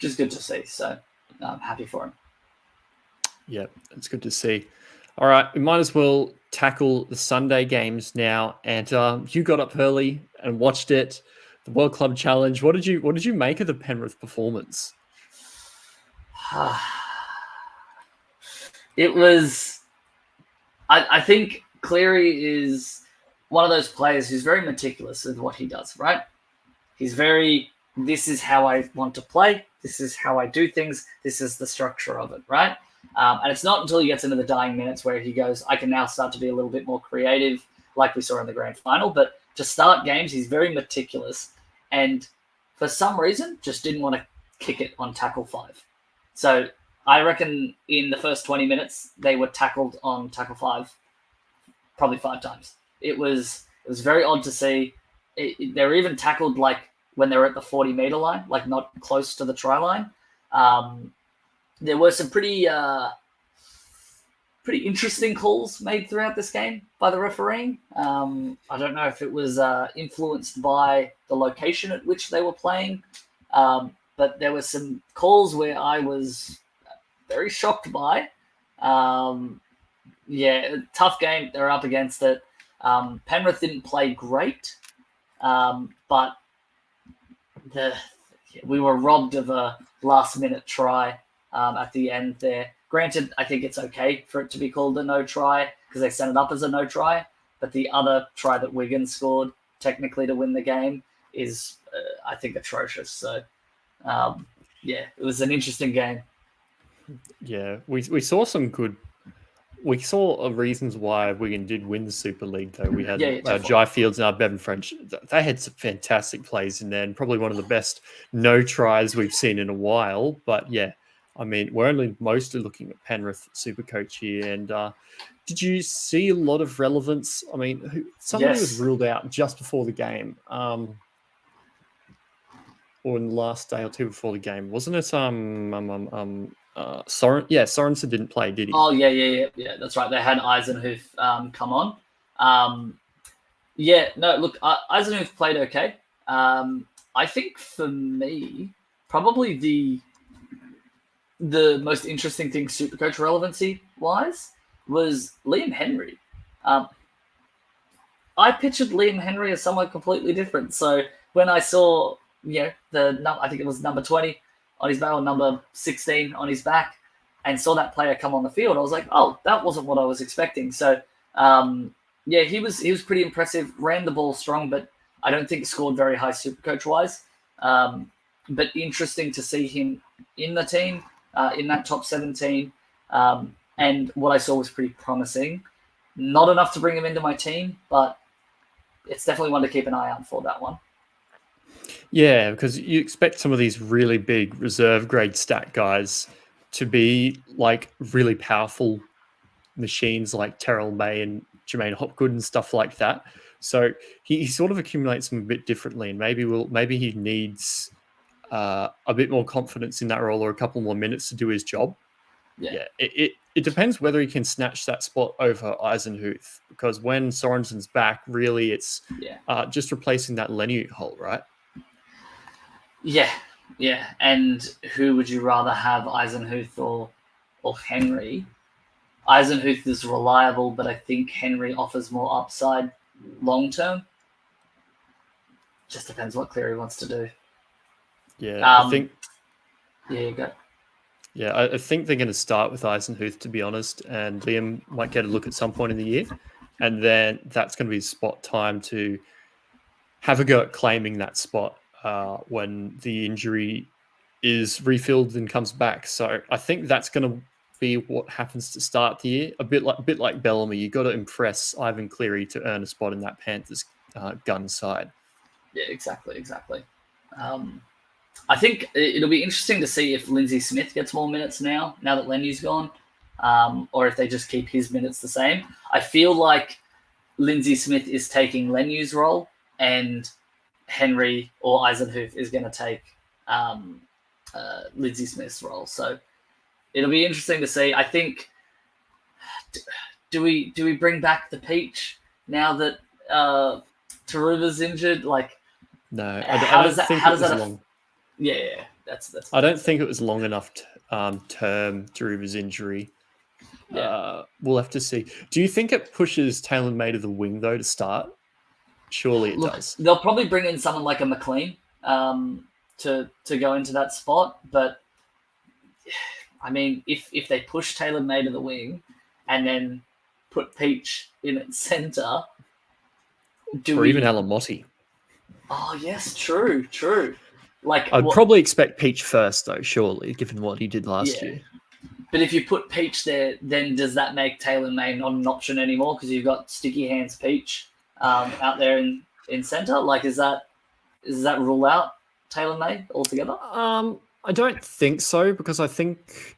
is good to see. So I'm happy for him. Yeah, it's good to see. All right, we might as well tackle the Sunday games now. And you got up early and watched it, the World Club Challenge. What did you make of the Penrith performance? It was. I think Cleary is one of those players who's very meticulous with what he does. Right? He's very. This is how I want to play. This is how I do things. This is the structure of it. Right? And it's not until he gets into the dying minutes where he goes, I can now start to be a little bit more creative, like we saw in the grand final. But to start games, he's very meticulous. And for some reason, just didn't want to kick it on tackle 5. So I reckon in the first 20 minutes, they were tackled on tackle 5 probably 5 times. It was very odd to see. They were even tackled like when they were at the 40-meter line, like not close to the try line. There were some pretty interesting calls made throughout this game by the refereeing. I don't know if it was influenced by the location at which they were playing, but there were some calls where I was very shocked by. Tough game. They're up against it. Penrith didn't play great, but we were robbed of a last-minute try at the end there. Granted, I think it's okay for it to be called a no try because they set it up as a no try. But the other try that Wiggins scored, technically to win the game, is, I think, atrocious. So, it was an interesting game. Yeah, we saw some good. We saw reasons why Wigan did win the Super League, though. We had Jai Fields and our Bevan French. They had some fantastic plays in there, and probably one of the best no tries we've seen in a while. But yeah, I mean, we're only mostly looking at Penrith SuperCoach here. And did you see a lot of relevance? I mean, somebody was ruled out just before the game, or in the last day or two before the game, wasn't it? Sorensen didn't play, did he? Oh, yeah, that's right. They had Eisenhuth come on. Eisenhuth played okay. I think for me, probably the most interesting thing SuperCoach relevancy-wise was Liam Henry. I pictured Liam Henry as someone completely different. So when I saw, I think it was number 20 on his back or number 16 on his back and saw that player come on the field, I was like, oh, that wasn't what I was expecting. So, he was pretty impressive, ran the ball strong, but I don't think scored very high SuperCoach-wise. But interesting to see him in the team, in that top 17. And what I saw was pretty promising. Not enough to bring him into my team, but it's definitely one to keep an eye out for, that one. Yeah, because you expect some of these really big reserve grade stat guys to be like really powerful machines like Terrell May and Jermaine Hopgood and stuff like that. So he sort of accumulates them a bit differently, and maybe he needs a bit more confidence in that role or a couple more minutes to do his job. Yeah, it depends whether he can snatch that spot over Eisenhuth, because when Sorensen's back, really it's just replacing that Leniute hole, right? Yeah. And who would you rather have, Eisenhuth or Henry? Eisenhuth is reliable, but I think Henry offers more upside long term. Just depends what Cleary wants to do. Yeah, I think. Yeah, you go. Yeah, I think they're going to start with Eisenhuth, to be honest, and Liam might get a look at some point in the year, and then that's going to be spot time to have a go at claiming that spot when the injury is refilled and comes back. So I think that's going to be what happens to start the year. A bit like Bellamy, you got to impress Ivan Cleary to earn a spot in that Panthers gun side. Yeah, exactly. I think it'll be interesting to see if Lindsay Smith gets more minutes now that Lenyu's gone, or if they just keep his minutes the same. I feel like Lindsay Smith is taking Lenyu's role, and Henry or Eisenhuth is going to take Lindsay Smith's role. So it'll be interesting to see. I think do we bring back the Peach now that Taruva's injured? Like, no, how does that? How does that? Long. Yeah, that's. I don't think it was long enough term Taruva's injury. Yeah. We'll have to see. Do you think it pushes Taylor May to the wing though to start? Surely it does. They'll probably bring in someone like a McLean to go into that spot, but I mean, if they push Taylor May to the wing and then put Peach in at centre, even Alamotti. Oh yes, true. Like I'd probably expect Peach first though, surely, given what he did last year. But if you put Peach there, then does that make Taylor May not an option anymore because you've got Sticky Hands Peach out there in centre? Like, does that rule out Taylor May altogether? I don't think so, because I think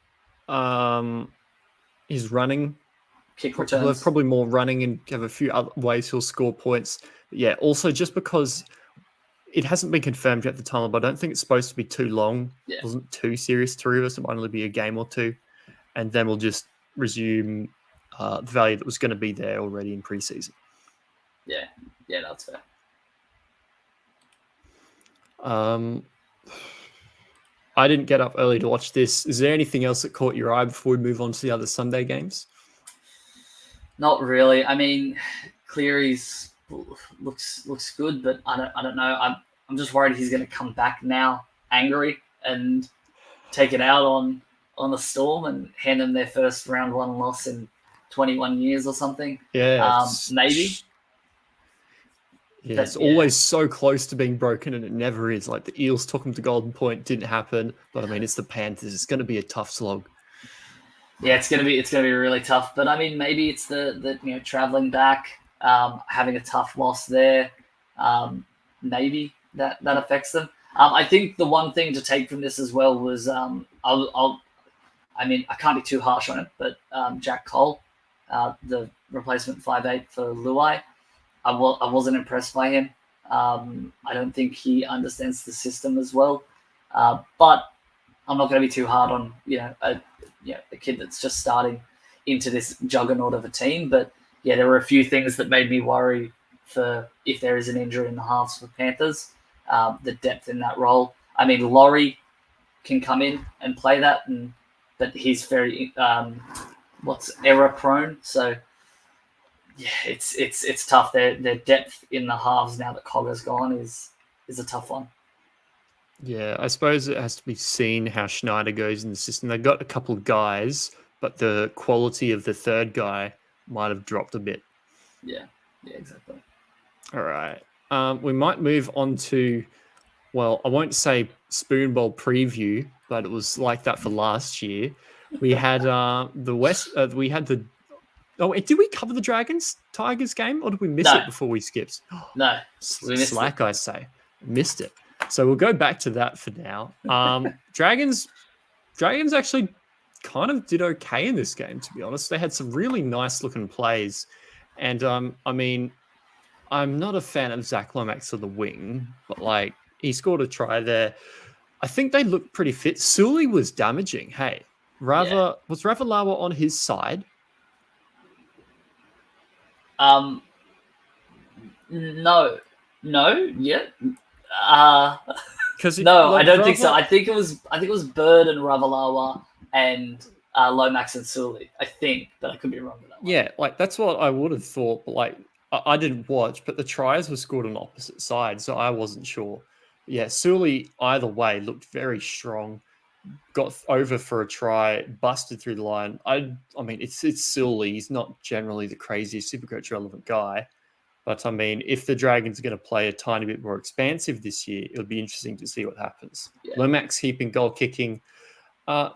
his running kick returns. He'll have probably more running and have a few other ways he'll score points. But yeah, also just because it hasn't been confirmed yet at the time, but I don't think it's supposed to be too long. Yeah. It wasn't too serious to Rivers. It might only be a game or two. And then we'll just resume the value that was going to be there already in preseason. Yeah, that's fair. I didn't get up early to watch this. Is there anything else that caught your eye before we move on to the other Sunday games? Not really. I mean, Cleary's looks good, but I don't know. I'm just worried he's going to come back now angry and take it out on the Storm and hand them their first round one loss in 21 years or something. Yeah, maybe. Yeah, it's always so close to being broken, and it never is. Like the Eels took them to Golden Point, didn't happen. But I mean, it's the Panthers. It's going to be a tough slog. Yeah, it's going to be really tough. But I mean, maybe it's the traveling back, having a tough loss there. Maybe that affects them. I think the one thing to take from this as well was I can't be too harsh on it, but Jack Cole, the replacement 5'8" for Luai. I wasn't impressed by him. I don't think he understands the system as well. But I'm not going to be too hard on a kid that's just starting into this juggernaut of a team. But yeah, there were a few things that made me worry for if there is an injury in the halves for Panthers. The depth in that role. I mean, Laurie can come in and play that, but he's very error prone. So. Yeah, it's tough. Their depth in the halves now that Cogger's gone is a tough one. Yeah, I suppose it has to be seen how Schneider goes in the system. They've got a couple of guys, but the quality of the third guy might have dropped a bit. Yeah, exactly. All right. We might move on to, well, I won't say Spoon Bowl preview, but it was like that for last year. We had we had the. Oh, did we cover the Tigers game, or did we miss it before we skipped? No, slack, I say. Missed it. So we'll go back to that for now. Dragons actually kind of did okay in this game, to be honest. They had some really nice looking plays. And I mean, I'm not a fan of Zach Lomax on the wing, but he scored a try there. I think they looked pretty fit. Sully was damaging. Hey, was Ravalawa on his side? No, yeah. No, I don't think so. I think it was Bird and Ravalawa and Lomax and Sully. I think, but I could be wrong with that one. Yeah, that's what I would have thought. But I didn't watch, but the tries were scored on opposite sides, so I wasn't sure. Yeah, Sully either way looked very strong. got over for a try, busted through the line. I mean, it's silly. He's not generally the craziest Supercoach relevant guy, but I mean, if the Dragons are going to play a tiny bit more expansive this year, it'll be interesting to see what happens. Yeah. Lomax keeping goal kicking.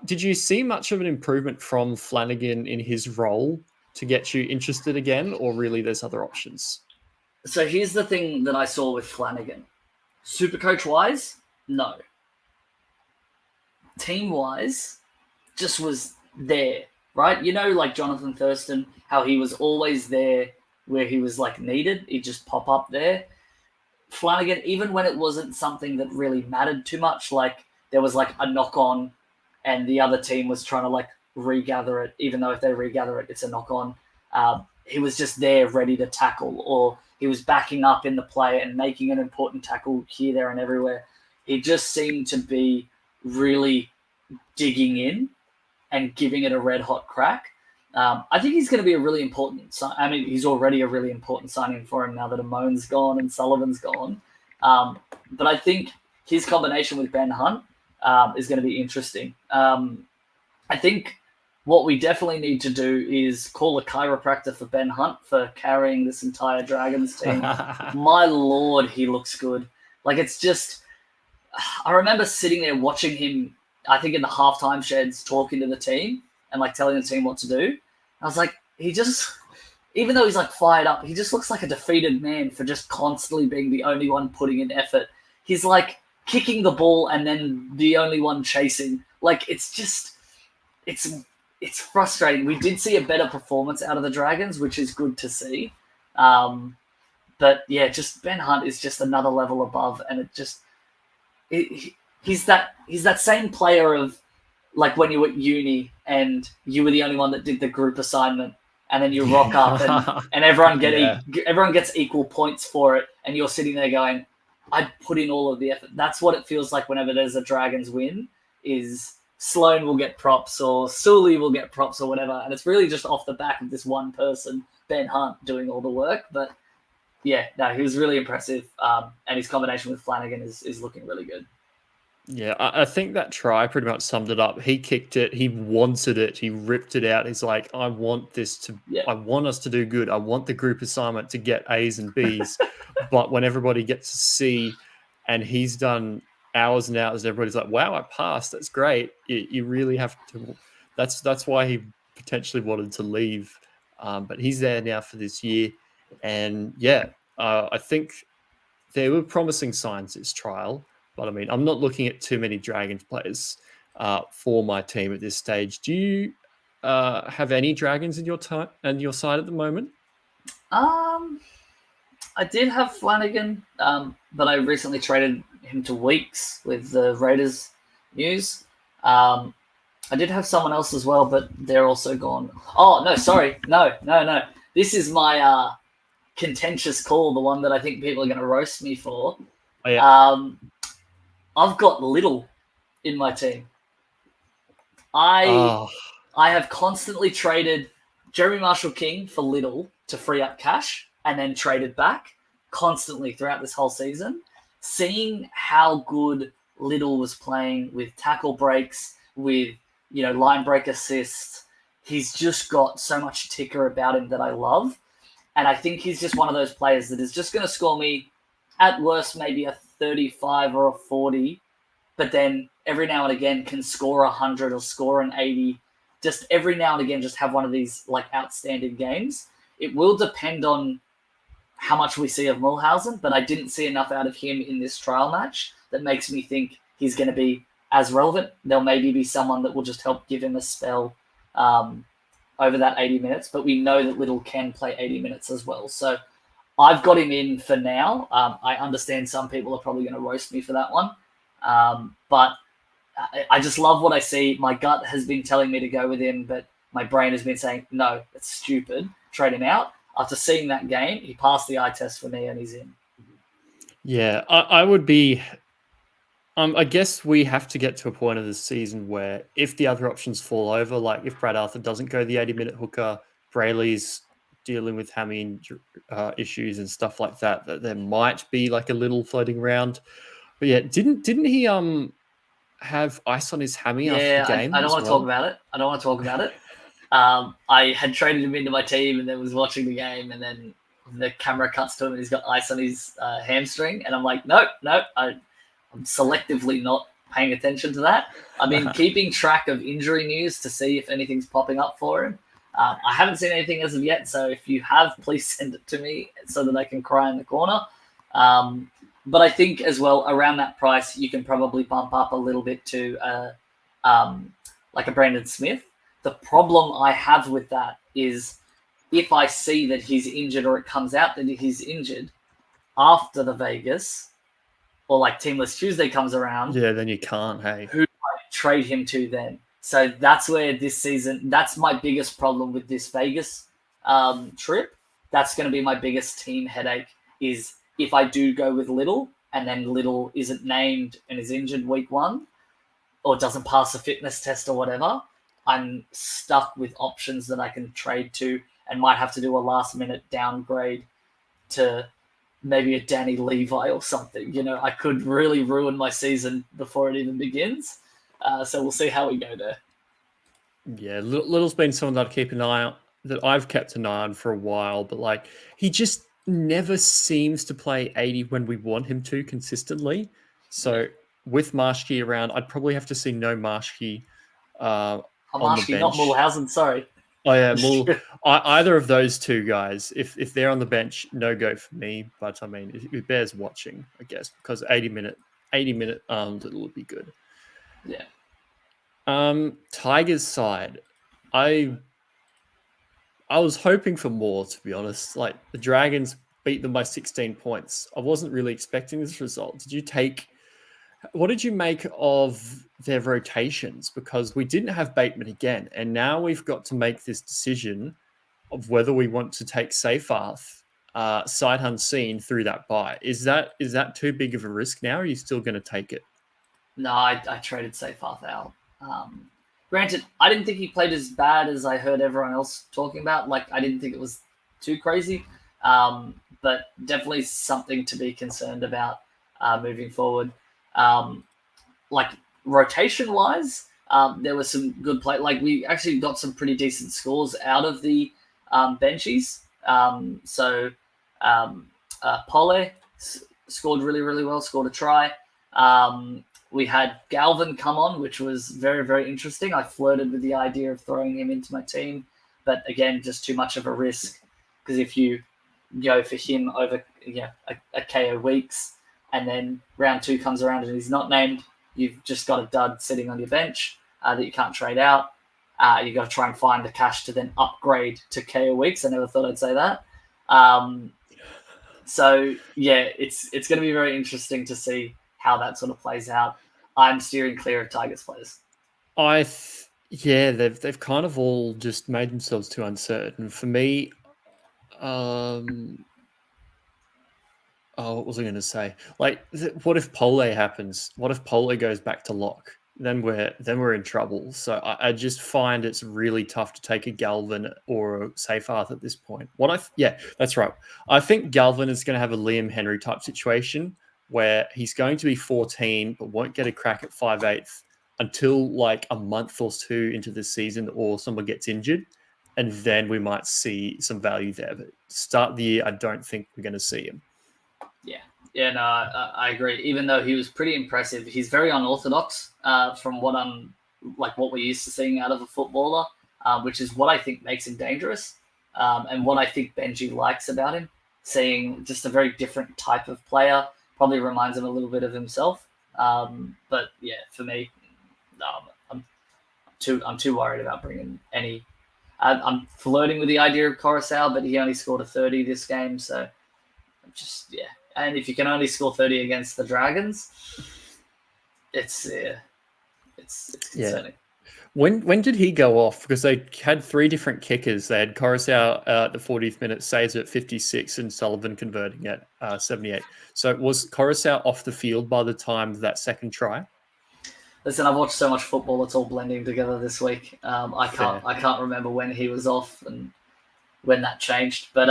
Did you see much of an improvement from Flanagan in his role to get you interested again, or really there's other options? So here's the thing that I saw with Flanagan. Supercoach wise, no. Team wise, just was there, right? You know, like Jonathan Thurston, how he was always there where he was like needed. He'd just pop up there. Flanagan, even when it wasn't something that really mattered too much, like there was like a knock on and the other team was trying to like regather it, even though if they regather it, it's a knock on. He was just there ready to tackle, or he was backing up in the play and making an important tackle here, there, and everywhere. He just seemed to be really digging in and giving it a red hot crack. I think he's going to be a really important. I mean, he's already a really important signing for him now that Amon's gone and Sullivan's gone. But I think his combination with Ben Hunt is going to be interesting. I think what we definitely need to do is call a chiropractor for Ben Hunt for carrying this entire Dragons team. My Lord, he looks good. Like, it's just, I remember sitting there watching him, I think in the halftime sheds, talking to the team and like telling the team what to do. I was like, he just, even though he's like fired up, he just looks like a defeated man for just constantly being the only one putting in effort. He's like kicking the ball and then the only one chasing. Like, it's just, it's frustrating. We did see a better performance out of the Dragons, which is good to see. But yeah, just Ben Hunt is just another level above, and it just he's that same player of like when you were at uni and you were the only one that did the group assignment, and then you rock up and everyone everyone gets equal points for it, and you're sitting there going, "I put in all of the effort." That's what it feels like whenever there's a Dragons win. Is Sloan will get props or Sully will get props or whatever, and it's really just off the back of this one person, Ben Hunt, doing all the work. But yeah, no, he was really impressive, and his combination with Flanagan is looking really good. Yeah, I think that try pretty much summed it up. He kicked it. He wanted it. He ripped it out. He's like, I want this to, I want us to do good. I want the group assignment to get A's and B's. But when everybody gets a C and he's done hours and hours, and everybody's like, wow, I passed. That's great. You really have to, that's why he potentially wanted to leave. But he's there now for this year. And yeah, I think there were promising signs this trial. But I mean, I'm not looking at too many Dragons players for my team at this stage. Do you have any Dragons in your time and your side at the moment? I did have Flanagan, but I recently traded him to Weeks with the Raiders news. I did have someone else as well, but they're also gone. Oh no, sorry, no. This is my contentious call, the one that I think people are going to roast me for. Oh, yeah. I've got Little in my team. I have constantly traded Jeremy Marshall-King for Little to free up cash and then traded back constantly throughout this whole season. Seeing how good Little was playing with tackle breaks, with line break assists, he's just got so much ticker about him that I love. And I think he's just one of those players that is just going to score me, at worst, maybe a 35 or a 40, but then every now and again can score 100 or score an 80. Just every now and again, just have one of these like outstanding games. It will depend on how much we see of Mulhausen, but I didn't see enough out of him in this trial match that makes me think he's going to be as relevant. There'll maybe be someone that will just help give him a spell over that 80 minutes, but we know that Little can play 80 minutes as well. So I've got him in for now. I understand some people are probably going to roast me for that one. But I just love what I see. My gut has been telling me to go with him, but my brain has been saying, no, it's stupid. Trade him out. After seeing that game, he passed the eye test for me and he's in. Yeah, I would be... I guess we have to get to a point of the season where if the other options fall over, like if Brad Arthur doesn't go the 80-minute hooker, Brayley's dealing with hammy issues and stuff like that there might be like a Little floating around. But yeah, didn't he have ice on his hammy after Yeah, the game I don't as want to well? talk about it. I don't want to talk about it. I had traded him into my team and then was watching the game, and then the camera cuts to him and he's got ice on his hamstring, and I'm like, nope, I'm selectively not paying attention to that. I've been keeping track of injury news to see if anything's popping up for him. I haven't seen anything as of yet, so if you have, please send it to me so that I can cry in the corner. But I think as well, around that price, you can probably bump up a little bit to like a Brandon Smith. The problem I have with that is if I see that he's injured or it comes out that he's injured after the Vegas or like Teamless Tuesday comes around, Yeah, then you can't, hey. who do I trade him to then? So that's where this season, that's my biggest problem with this Vegas trip. That's going to be my biggest team headache is if I do go with Little and then Little isn't named and is injured week 1 or doesn't pass a fitness test or whatever, I'm stuck with options that I can trade to and might have to do a last minute downgrade to maybe a Danny Levi or something. You know, I could really ruin my season before it even begins. So we'll see how we go there. Yeah, Little's been someone that I keep an eye on, that I've kept an eye on for a while, but like he just never seems to play 80 when we want him to consistently. So with Marshke around, I'd probably have to see no Marshke on the Marshke, not bench. Mulhausen, sorry. Oh yeah, either of those two guys, if they're on the bench, no go for me. But I mean, it bears watching, I guess, because 80-minute Little would be good. Yeah. Tigers side, I was hoping for more, to be honest. Like the Dragons beat them by 16 points. I wasn't really expecting this result. What did you make of their rotations? Because we didn't have Bateman again, and now we've got to make this decision of whether we want to take Seyfarth sight unseen through that bye. Is that too big of a risk now, or are you still going to take it? No, I traded Seyfarth out. Granted, I didn't think he played as bad as I heard everyone else talking about. Like, I didn't think it was too crazy, but definitely something to be concerned about moving forward. Like rotation-wise, there was some good play. Like we actually got some pretty decent scores out of the benchies. Pole scored really, really well. Scored a try. We had Galvin come on, which was very, very interesting. I flirted with the idea of throwing him into my team, but again, just too much of a risk because if you go for him over a KO weeks and then round 2 comes around and he's not named, you've just got a dud sitting on your bench that you can't trade out. You've got to try and find the cash to then upgrade to KO weeks. I never thought I'd say that. So, yeah, it's going to be very interesting to see how that sort of plays out. I'm steering clear of Tigers players. They've kind of all just made themselves too uncertain. For me, what was I going to say? Like, what if Pole happens? What if Pole goes back to lock? Then we're in trouble. So I just find it's really tough to take a Galvin or a Seyfarth at this point. That's right. I think Galvin is going to have a Liam Henry type situation where he's going to be 14 but won't get a crack at 5/8 until like a month or 2 into the season or someone gets injured, and then we might see some value there. But start the year, I don't think we're going to see him. Yeah, no, I agree. Even though he was pretty impressive, he's very unorthodox from what we're used to seeing out of a footballer, which is what I think makes him dangerous, and what I think Benji likes about him. Seeing just a very different type of player, probably reminds him a little bit of himself. But yeah, for me, I'm too worried about bringing any. I'm flirting with the idea of Coruscant, but he only scored a 30 this game, so just yeah. And if you can only score 30 against the Dragons, it's concerning. Yeah. When did he go off? Because they had 3 different kickers. They had Coruscant at the 40th minute, saves at 56, and Sullivan converting at 78. So was Coruscant off the field by the time of that second try? Listen, I've watched so much football; it's all blending together this week. I can't remember when he was off and when that changed. But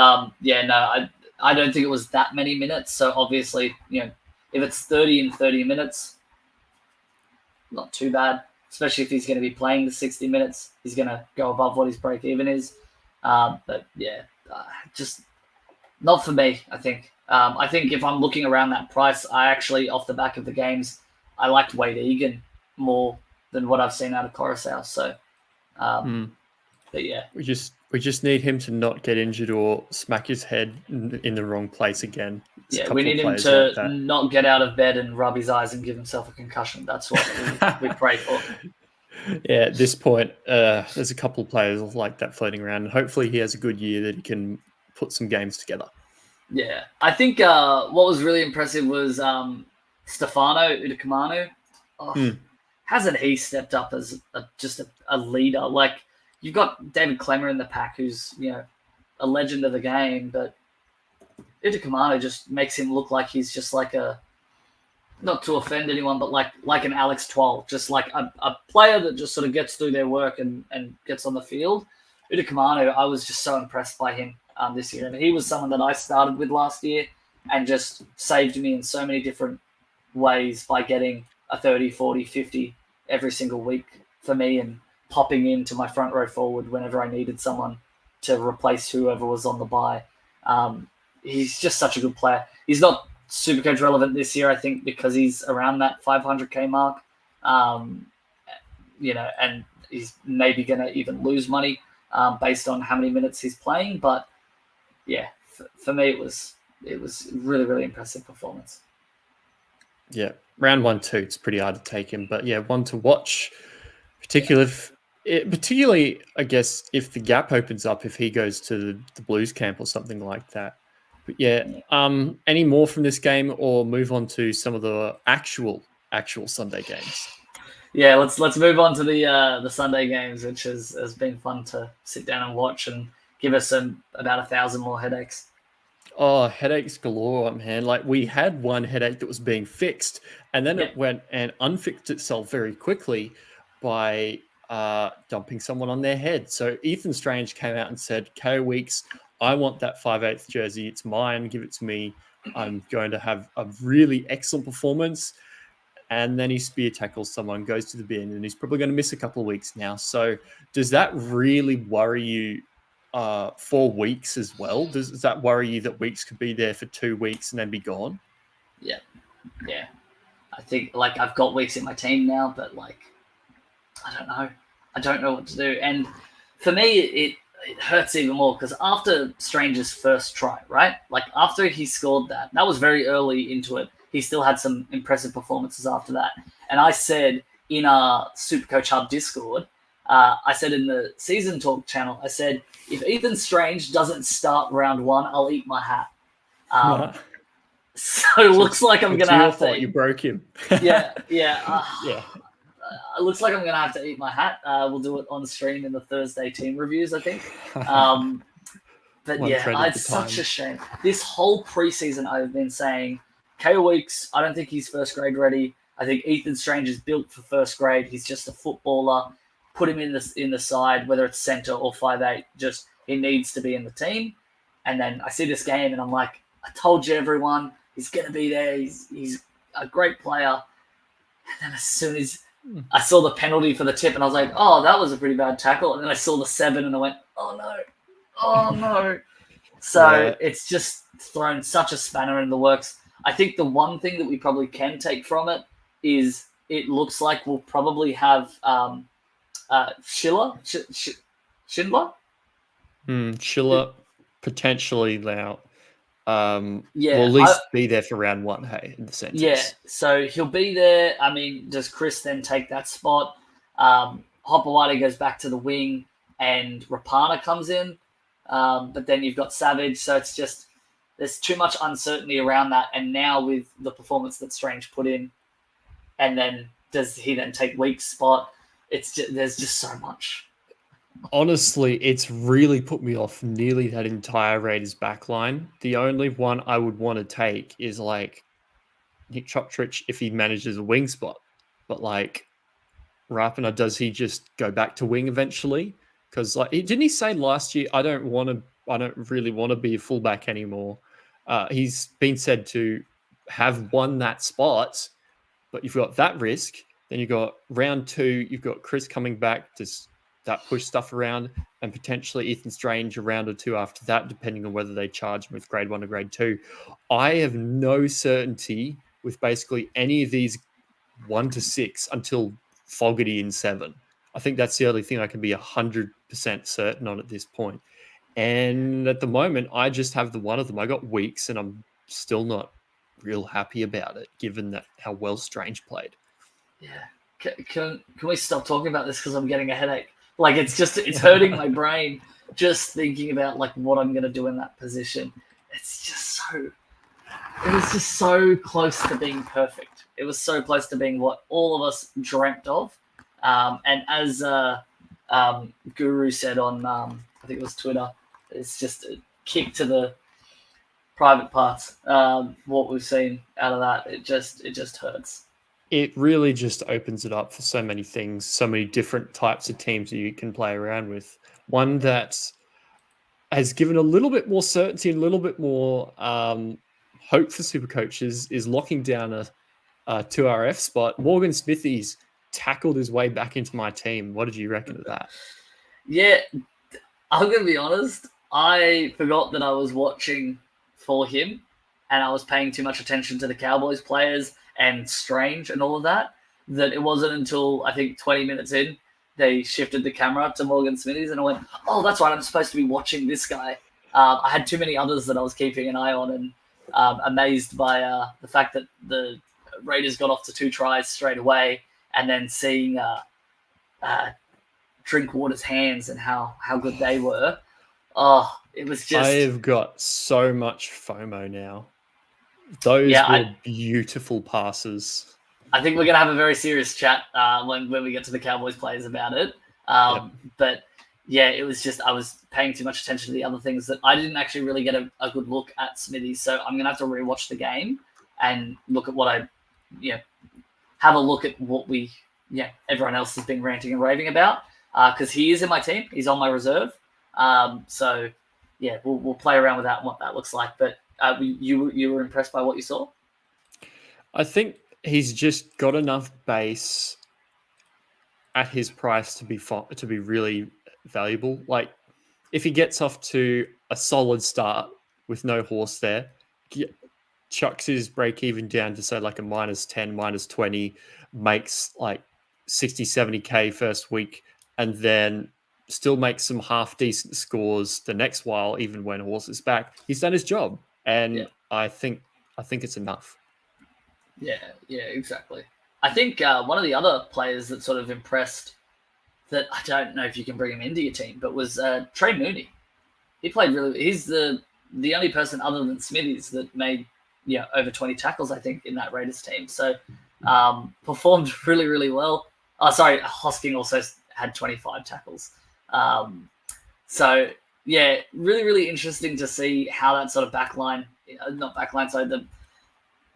I don't think it was that many minutes. So obviously, if it's 30 and 30 minutes, not too bad, especially if he's going to be playing the 60 minutes. He's going to go above what his break even is. But yeah, just not for me, I think. I think if I'm looking around that price, I actually, off the back of the games, I liked Wade Egan more than what I've seen out of Coruscant. So, but yeah. We just need him to not get injured or smack his head in the wrong place again. Yeah, we need him to not get out of bed and rub his eyes and give himself a concussion. That's what we pray for. Yeah, at this point, there's a couple of players like that floating around, and hopefully he has a good year that he can put some games together. Yeah, I think what was really impressive was Stefano Udikamanu. Hasn't he stepped up as just a leader? Like, you've got David Clemmer in the pack, who's a legend of the game, but Udikamanu just makes him look like he's just like not to offend anyone, but like an Alex Twal, just like a player that just sort of gets through their work and gets on the field. Udikamanu, I was just so impressed by him this year. And he was someone that I started with last year and just saved me in so many different ways by getting a 30, 40, 50 every single week for me and popping into my front row forward whenever I needed someone to replace whoever was on the bye. He's just such a good player. He's not SuperCoach relevant this year, I think, because he's around that 500k mark. And he's maybe going to even lose money based on how many minutes he's playing. But yeah, for me, it was really, really impressive performance. Yeah, round 1-2, it's pretty hard to take him, but yeah, one to watch, particularly, I guess, if the gap opens up, if he goes to the Blues camp or something like that. But yeah, any more from this game, or move on to some of the actual Sunday games? Yeah, let's move on to the Sunday games, which has been fun to sit down and watch and give us about 1,000 more headaches. Oh, headaches galore, man. Like, we had one headache that was being fixed, and then it went and unfixed itself very quickly by dumping someone on their head. So Ethan Strange came out and said, KO Weeks, I want that 5/8 jersey. It's mine. Give it to me. I'm going to have a really excellent performance. And then he spear tackles someone, goes to the bin, and he's probably going to miss a couple of weeks now. So does that really worry you for Weeks as well? Does that worry you that Weeks could be there for 2 weeks and then be gone? Yeah. I think, I've got Weeks in my team now, but I don't know. I don't know what to do. And for me, it hurts even more because after Strange's first try, right? After he scored that was very early into it. He still had some impressive performances after that. And I said in our SuperCoach Hub Discord, I said in the Season Talk channel, I said, if Ethan Strange doesn't start round 1, I'll eat my hat. So it looks like I'm going to have to... You broke him. Yeah. It looks like I'm going to have to eat my hat. We'll do it on stream in the Thursday team reviews, I think. But yeah, it's such a shame. This whole preseason I've been saying, KO Weeks, I don't think he's first grade ready. I think Ethan Strange is built for first grade. He's just a footballer. Put him in the side, whether it's center or 5'8", just he needs to be in the team. And then I see this game and I'm like, I told you everyone, he's going to be there. He's a great player. And then as soon as I saw the penalty for the tip and I was like, oh, that was a pretty bad tackle. And then I saw the 7 and I went, oh no. So It's just thrown such a spanner in the works. I think the one thing that we probably can take from it is it looks like we'll probably have Schindler? Schiller, potentially now. Will at least be there for round 1, hey, in the sentence. Yeah, so he'll be there. I mean, does Chris then take that spot? Hopewadi goes back to the wing and Rapana comes in. But then you've got Savage, so it's just there's too much uncertainty around that. And now with the performance that Strange put in, and then does he then take Week's spot? There's just so much. Honestly, it's really put me off nearly that entire Raiders backline. The only one I would want to take is Nick Choptrich if he manages a wing spot. But Rapana, does he just go back to wing eventually? Because didn't he say last year, I don't really want to be a fullback anymore. He's been said to have won that spot, but you've got that risk. Then you got round 2, you've got Chris coming back to that push stuff around, and potentially Ethan Strange a round or 2 after that, depending on whether they charge him with grade 1 or grade 2. I have no certainty with basically any of these 1 to 6 until Fogarty in 7. I think that's the only thing I can be 100% certain on at this point. And at the moment, I just have the one of them. I got Weeks, and I'm still not real happy about it, given that how well Strange played. Yeah. Can we stop talking about this because I'm getting a headache? Like it's hurting my brain just thinking about like what I'm gonna do in that position. It's just so. It was just so close to being perfect. It was so close to being what all of us dreamt of. And as Guru said on I think it was Twitter, it's just a kick to the private parts. What we've seen out of that, it just hurts. It really just opens it up for so many things, so many different types of teams that you can play around with. One that has given a little bit more certainty and a little bit more hope for SuperCoach is locking down a 2RF spot. Morgan Smithies tackled his way back into my team. What did you reckon of that? Yeah, I'm going to be honest. I forgot that I was watching for him and I was paying too much attention to the Cowboys players and Strange and all of that, that it wasn't until I think 20 minutes in, they shifted the camera to Morgan Smithies and I went, oh, that's right, I'm supposed to be watching this guy. I had too many others that I was keeping an eye on and amazed by the fact that the Raiders got off to 2 tries straight away and then seeing Drinkwater's hands and how good they were. Oh, it was just. I've got so much FOMO now. Those were beautiful passes. I think we're going to have a very serious chat when we get to the Cowboys players about it. But yeah, it was just I was paying too much attention to the other things that I didn't actually really get a good look at Smithy. So I'm going to have to rewatch the game and look at what have a look at what everyone else has been ranting and raving about because he is in my team. He's on my reserve. So yeah, we'll play around with that and what that looks like. But you were impressed by what you saw? I think he's just got enough base at his price to be really valuable. Like if he gets off to a solid start with no horse there, chucks his break even down to say like a -10, -20, makes like 60, 70K first week, and then still makes some half decent scores the next while, even when horse is back. He's done his job. And I think it's enough. Yeah, exactly. I think one of the other players that sort of impressed that I don't know if you can bring him into your team, but was Trey Mooney. He played really. He's the only person other than Smithies that made over 20 tackles, I think, in that Raiders team. So performed really, really well. Oh, sorry, Hosking also had 25 tackles. So yeah, really, really interesting to see how that sort of the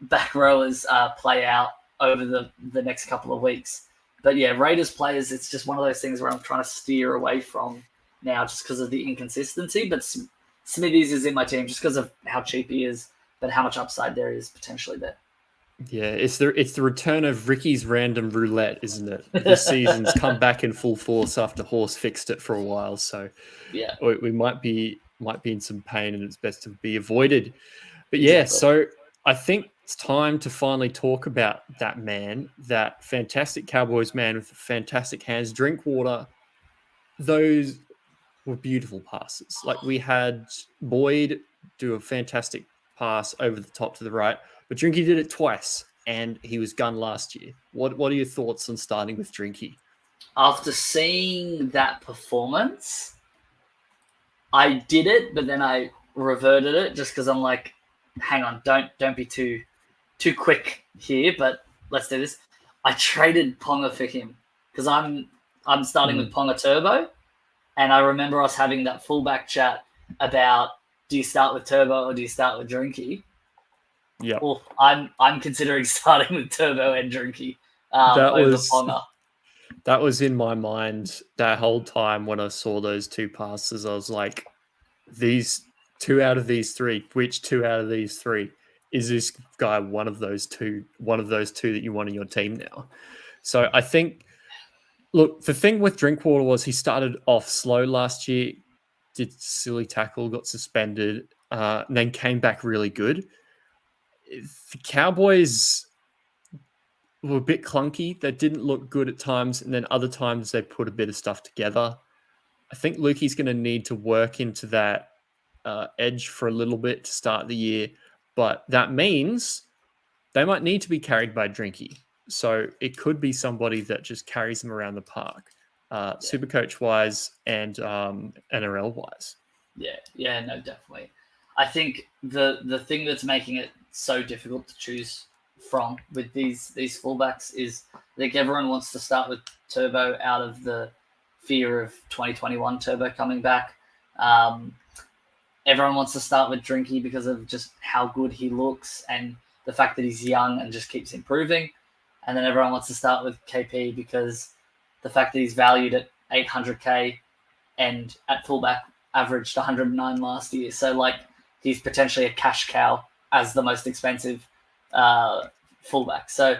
back rowers play out over the next couple of weeks. But yeah, Raiders players, it's just one of those things where I'm trying to steer away from now just because of the inconsistency. But Smithies is in my team just because of how cheap he is, but how much upside there is potentially there. Yeah, it's the return of Ricky's random roulette, isn't it? This season's come back in full force after Horse fixed it for a while. So yeah, we might be in some pain, and it's best to be avoided. But yeah, so I think it's time to finally talk about that man, that fantastic Cowboys man with fantastic hands. Drinkwater, those were beautiful passes. Like we had Boyd do a fantastic pass over the top to the right, but Drinky did it twice, and he was gunned last year. What are your thoughts on starting with Drinky? After seeing that performance, I did it, but then I reverted it just because I'm like, hang on, don't be too quick here, but let's do this. I traded Ponga for him because I'm starting with Ponga Turbo, and I remember us having that fullback chat about do you start with Turbo or do you start with Drinky? Yeah. Well, I'm considering starting with Turbo and Drinky over Ponga. That was in my mind that whole time when I saw those two passes. I was like, these two out of these three, which two out of these three? Is this guy one of those two that you want in your team now? So I think, look, the thing with Drinkwater was he started off slow last year, did silly tackle, got suspended, and then came back really good. The Cowboys were a bit clunky. They didn't look good at times, and then other times they put a bit of stuff together. I think Lukey's going to need to work into that edge for a little bit to start the year, but that means they might need to be carried by Drinky. So it could be somebody that just carries them around the park, SuperCoach wise and NRL wise. Yeah, no, definitely. I think the thing that's making it so difficult to choose from with these fullbacks is I think everyone wants to start with Turbo out of the fear of 2021 Turbo coming back. Everyone wants to start with Drinky because of just how good he looks and the fact that he's young and just keeps improving. And then everyone wants to start with KP because the fact that he's valued at 800K and at fullback averaged 109 last year. So, like, he's potentially a cash cow as the most expensive fullback. So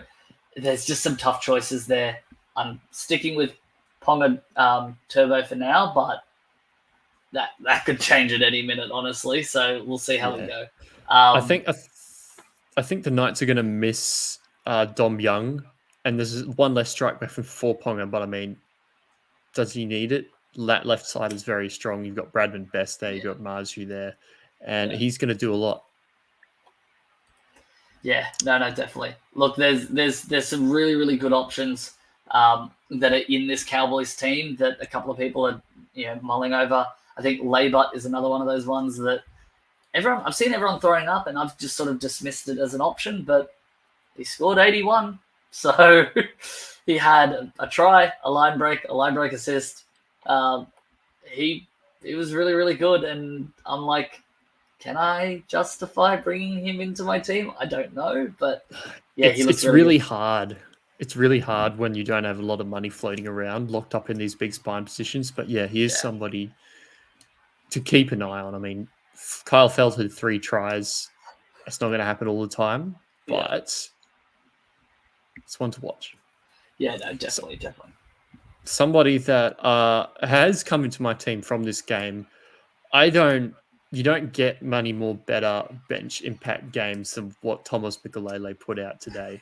there's just some tough choices there. I'm sticking with Ponga Turbo for now, but that could change at any minute, honestly. So we'll see how we go. I think the Knights are going to miss Dom Young, and there's one less strike back for Ponga. But I mean, does he need it? Left side is very strong. You've got Bradman Best there. You've got Marzu there, and he's going to do a lot. Yeah, no, definitely. Look, there's some really, really good options that are in this Cowboys team that a couple of people are mulling over. I think Laybut is another one of those ones that I've seen everyone throwing up, and I've just sort of dismissed it as an option. But he scored 81, so he had a try, a line break assist. He was really, really good, and I'm like, can I justify bringing him into my team? I don't know, but yeah, it's really hard. It's really hard when you don't have a lot of money floating around, locked up in these big spine positions. But yeah, he is somebody to keep an eye on. I mean, Kyle Feld had 3 tries. It's not going to happen all the time, but it's one to watch. Yeah, no, definitely. Somebody that has come into my team from this game. You don't get many more better bench impact games than what Thomas Mikelele put out today.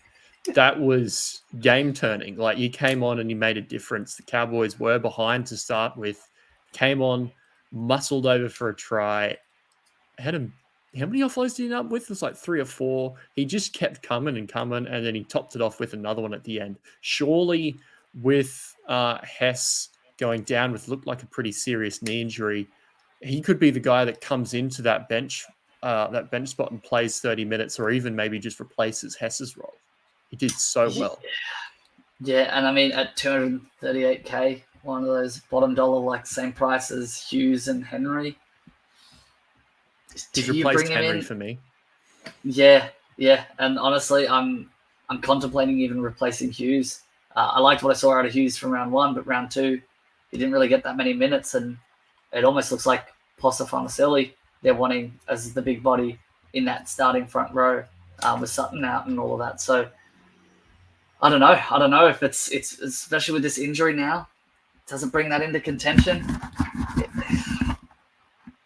That was game turning. Like, he came on and he made a difference. The Cowboys were behind to start with, came on, muscled over for a try. Had him. How many offloads did he end up with? It was like 3 or 4. He just kept coming, and then he topped it off with another one at the end. Surely, with Hess going down with looked like a pretty serious knee injury, he could be the guy that comes into that bench spot and plays 30 minutes, or even maybe just replaces Hess's role. He did so well. Yeah, and I mean, at 238K, one of those bottom dollar, like same price as Hughes and Henry. He's replaced Henry for me. Yeah, and honestly, I'm contemplating even replacing Hughes. I liked what I saw out of Hughes from round 1, but round 2, he didn't really get that many minutes, and it almost looks like Posa Famaselli they're wanting as the big body in that starting front row with Sutton out and all of that. So I don't know if it's especially with this injury now, does it bring that into contention?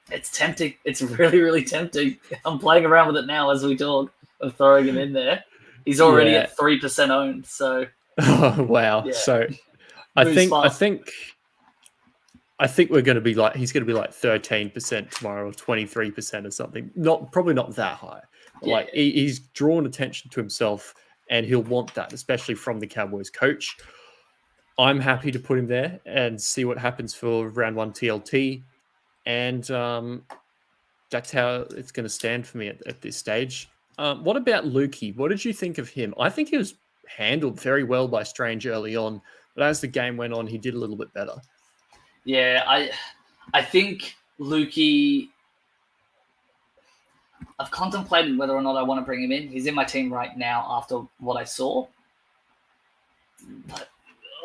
It's tempting. It's really, really tempting. I'm playing around with it now as we talk. I'm throwing him in there. He's already at 3% owned. So wow. Yeah. So I think we're going to be like, he's going to be like 13% tomorrow or 23% or something. Probably not that high. Like, he's drawn attention to himself, and he'll want that, especially from the Cowboys coach. I'm happy to put him there and see what happens for round 1 TLT. And that's how it's going to stand for me at this stage. What about Lukey? What did you think of him? I think he was handled very well by Strange early on, but as the game went on, he did a little bit better. Yeah, I think Lukey, I've contemplated whether or not I want to bring him in. He's in my team right now after what I saw. But,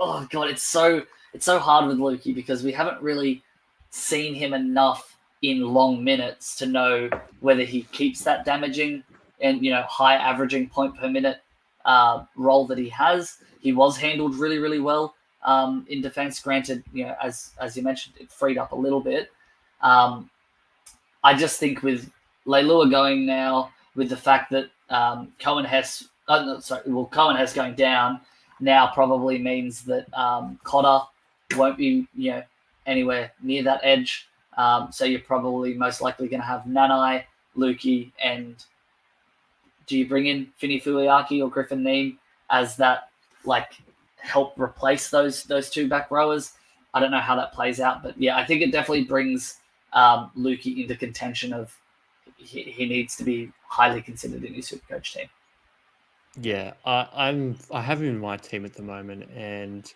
oh, God, it's so hard with Lukey because we haven't really seen him enough in long minutes to know whether he keeps that damaging and high averaging point per minute role that he has. he was handled really, really well in defense. Granted, as you mentioned, it freed up a little bit. I just think with Leilua going now, with the fact that Cohen Hess going down now probably means that Cotter won't be anywhere near that edge. So you're probably most likely going to have Nanai, Lukey, and do you bring in Fini Fuliaki or Griffin Neem as that help replace those two back rowers? I don't know how that plays out, but yeah, I think it definitely brings Lukey into contention of he needs to be highly considered in his SuperCoach team. Yeah, I have him in my team at the moment, and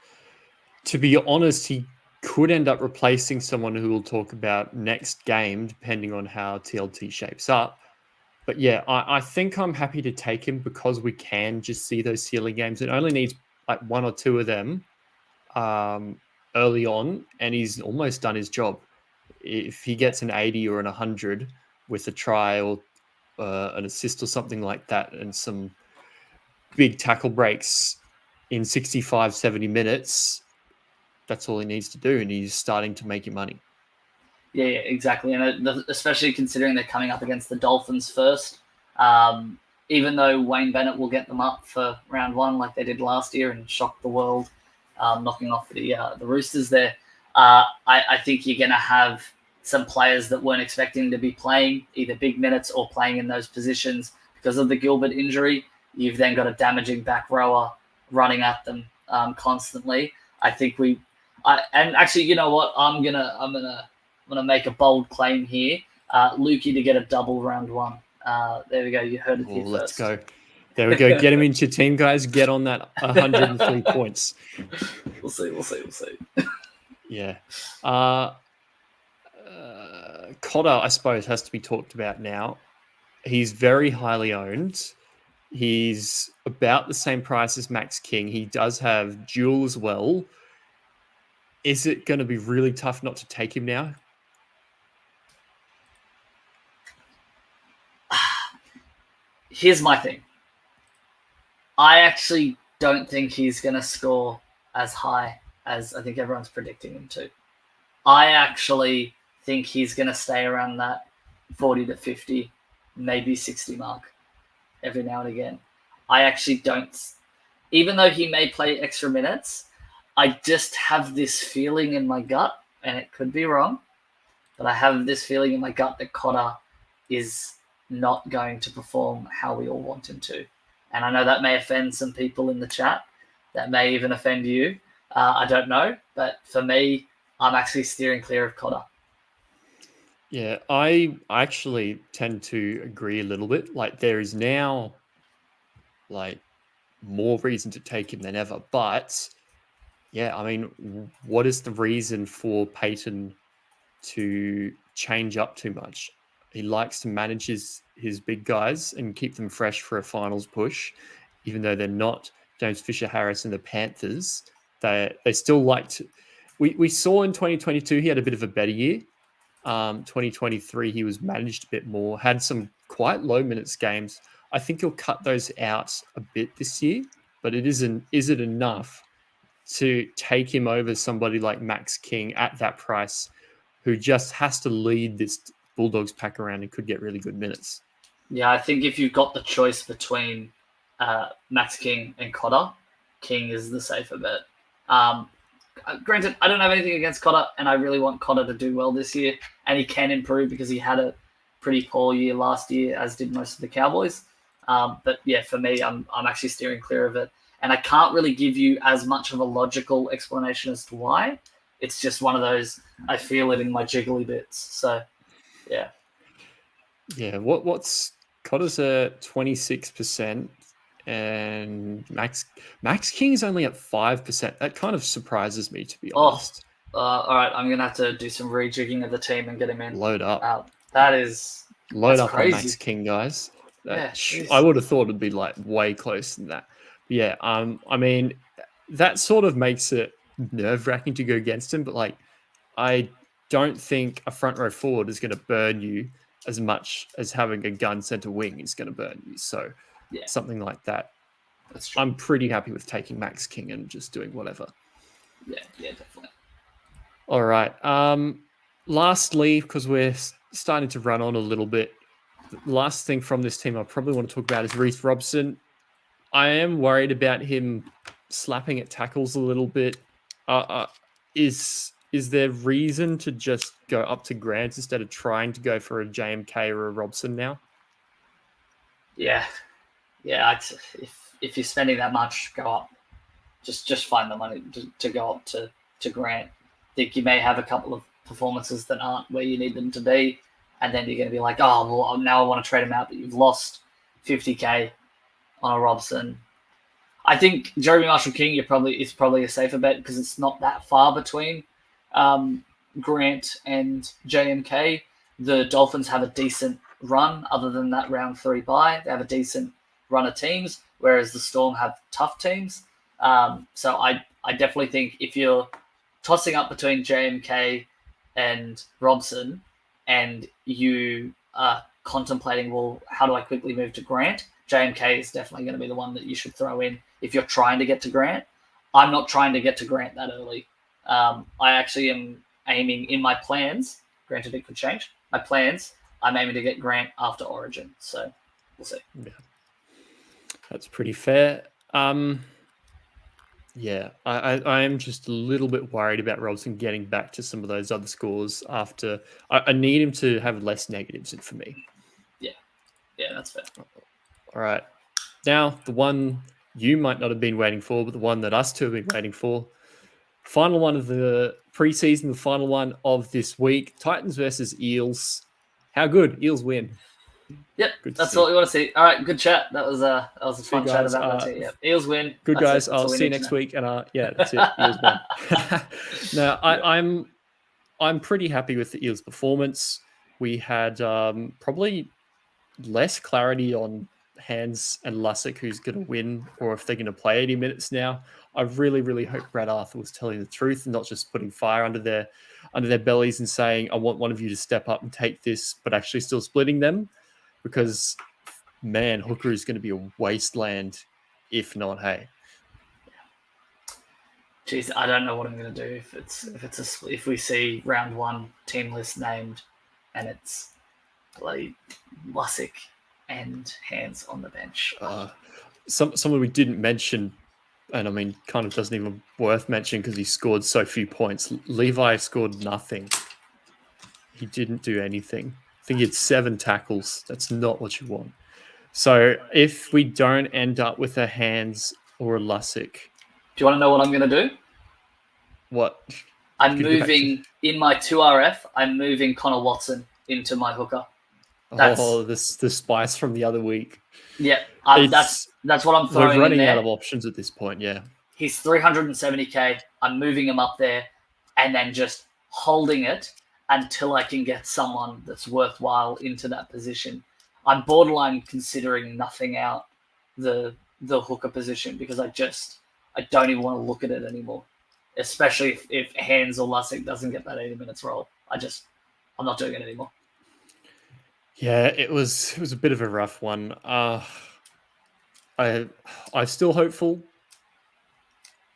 to be honest, he could end up replacing someone who we'll talk about next game, depending on how TLT shapes up. But yeah, I think I'm happy to take him because we can just see those ceiling games. It only needs like one or two of them early on, and he's almost done his job. If he gets an 80 or an 100 with a try or an assist or something like that, and some big tackle breaks in 65, 70 minutes, that's all he needs to do, and he's starting to make you money. Yeah, exactly. And especially considering they're coming up against the Dolphins first. Even though Wayne Bennett will get them up for round one like they did last year and shock the world, knocking off the Roosters there, I think you're going to have some players that weren't expecting to be playing either big minutes or playing in those positions because of the Gilbert injury. You've then got a damaging back rower running at them constantly. I think and actually, you know what? I'm gonna make a bold claim here. Lukey to get a double round one. There we go. You heard it here first. Let's go. There we go. Get him into your team, guys. Get on that 103 points. We'll see. Yeah. Cotter, I suppose, has to be talked about now. He's very highly owned. He's about the same price as Max King. He does have dual as well. Is it going to be really tough not to take him now? Here's my thing. I actually don't think he's going to score as high as I think everyone's predicting him to. I actually think he's going to stay around that 40 to 50, maybe 60 mark every now and again. I actually don't, even though he may play extra minutes, I just have this feeling in my gut, and it could be wrong, but I have this feeling in my gut that Cotter is not going to perform how we all want him to. And I know that may offend some people in the chat. That may even offend you. I don't know. But for me, I'm actually steering clear of Cotter. Yeah, I actually tend to agree a little bit. Like, there is now more reason to take him than ever. But yeah, I mean, what is the reason for Peyton to change up too much? He likes to manage his big guys and keep them fresh for a finals push, even though they're not James Fisher-Harris and the Panthers. They still like to. We saw in 2022 he had a bit of a better year. 2023 he was managed a bit more, had some quite low minutes games. I think he'll cut those out a bit this year, but is it enough to take him over somebody like Max King at that price, who just has to lead this Bulldogs pack around and could get really good minutes? Yeah, I think if you've got the choice between Max King and Cotter, King is the safer bet. Granted, I don't have anything against Cotter, and I really want Cotter to do well this year, and he can improve because he had a pretty poor year last year, as did most of the Cowboys. But yeah, for me, I'm actually steering clear of it. And I can't really give you as much of a logical explanation as to why. It's just one of those, I feel it in my jiggly bits. So, yeah. Yeah, what's Cotter's at 26%, and Max King's only at 5%. That kind of surprises me, to be honest. All right, I'm gonna have to do some rejigging of the team and get him in. Load up. That's up crazy. on Max King, guys. Yeah, I would have thought it'd be like way close than that. But yeah, I mean, that sort of makes it nerve-wracking to go against him, but like, I don't think a front row forward is going to burn you as much as having a gun center wing is going to burn you. So yeah, something like that. That's true. I'm pretty happy with taking Max King and just doing whatever. Yeah, definitely. All right. Lastly, because we're starting to run on a little bit, the last thing from this team I probably want to talk about is Reece Robson. I am worried about him slapping at tackles a little bit. Is there reason to just go up to Grant instead of trying to go for a JMK or a Robson now? Yeah. If you're spending that much, go up. Just find the money to go up to Grant. I think you may have a couple of performances that aren't where you need them to be, and then you're going to be like, oh, well, now I want to trade him out, but you've lost 50K on a Robson. I think Jeremy Marshall-King is probably a safer bet because it's not that far between Grant and JMK. The Dolphins have a decent run other than that round 3 bye. They have a decent run of teams, whereas the Storm have tough teams. So I definitely think if you're tossing up between JMK and Robson and you are contemplating, well, how do I quickly move to Grant? JMK is definitely going to be the one that you should throw in if you're trying to get to Grant. I'm not trying to get to Grant that early. I actually am aiming in my plans, granted it could change, my plans, I'm aiming to get Grant after Origin. So we'll see. Yeah. That's pretty fair. Yeah, I am just a little bit worried about Robson getting back to some of those other scores after. I need him to have less negatives in for me. Yeah, that's fair. All right. Now, the one you might not have been waiting for, but the one that us two have been waiting for. Final one of the preseason, the final one of this week. Titans versus Eels. How good? Eels win. Yep, that's what we want to see. All right, good chat. That was a fun chat about that too. Yeah, Eels win. Good guys. I'll see you next week. And yeah, that's it. Eels win. No, I'm pretty happy with the Eels' performance. We had probably less clarity on Hands and Lussick who's going to win or if they're going to play 80 minutes now. I really, really hope Brad Arthur was telling the truth and not just putting fire under their bellies and saying, I want one of you to step up and take this, but actually still splitting them. Because, man, Hooker is going to be a wasteland if not, hey. Jeez, I don't know what I'm going to do if we see round 1 team list named and it's bloody Lussick and Hands on the bench. Someone we didn't mention, and I mean, kind of doesn't even worth mentioning because he scored so few points. Levi scored nothing. He didn't do anything. I think he had 7 tackles. That's not what you want. So if we don't end up with a Hands or a Lussick. Do you want to know what I'm going to do? What? I'm moving in my 2RF. I'm moving Connor Watson into my hooker. The spice from the other week. Yeah, that's what I'm throwing. We're running in there. out of options at this point. Yeah, he's 370K. I'm moving him up there, and then just holding it until I can get someone that's worthwhile into that position. I'm borderline considering nothing out the hooker position because I don't even want to look at it anymore. Especially if Hands or Lussick doesn't get that 80 minutes roll. I'm not doing it anymore. Yeah, it was a bit of a rough one. I'm still hopeful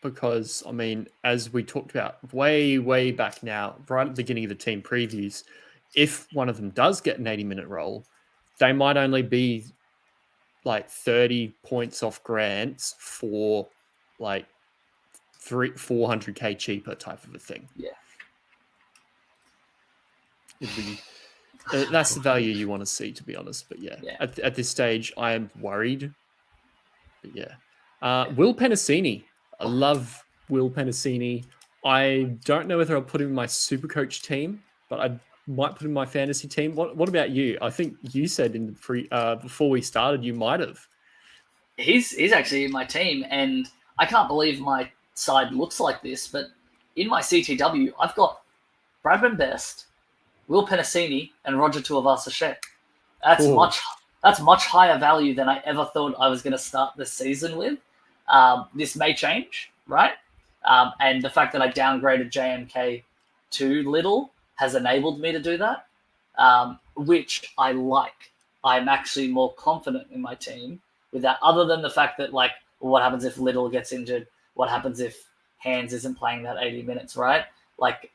because, I mean, as we talked about way back now, right at the beginning of the team previews, if one of them does get an 80-minute roll, they might only be like 30 points off Grants for like 400K cheaper type of a thing. Yeah. That's the value you want to see, to be honest. But yeah. At this stage, I am worried. But yeah. Will Penasini. I love Will Penasini. I don't know whether I'll put him in my SuperCoach team, but I might put him in my fantasy team. What about you? I think you said in the before we started, you might have. He's actually in my team, and I can't believe my side looks like this, but in my CTW, I've got Bradman Best, Will Penasini, and Roger Tuivasa-Sheck. That's much higher value than I ever thought I was going to start this season with. This may change, right? And the fact that I downgraded JMK to Little has enabled me to do that, which I like. I'm actually more confident in my team with that, other than the fact that, like, what happens if Little gets injured? What happens if Hands isn't playing that 80 minutes, right? Like,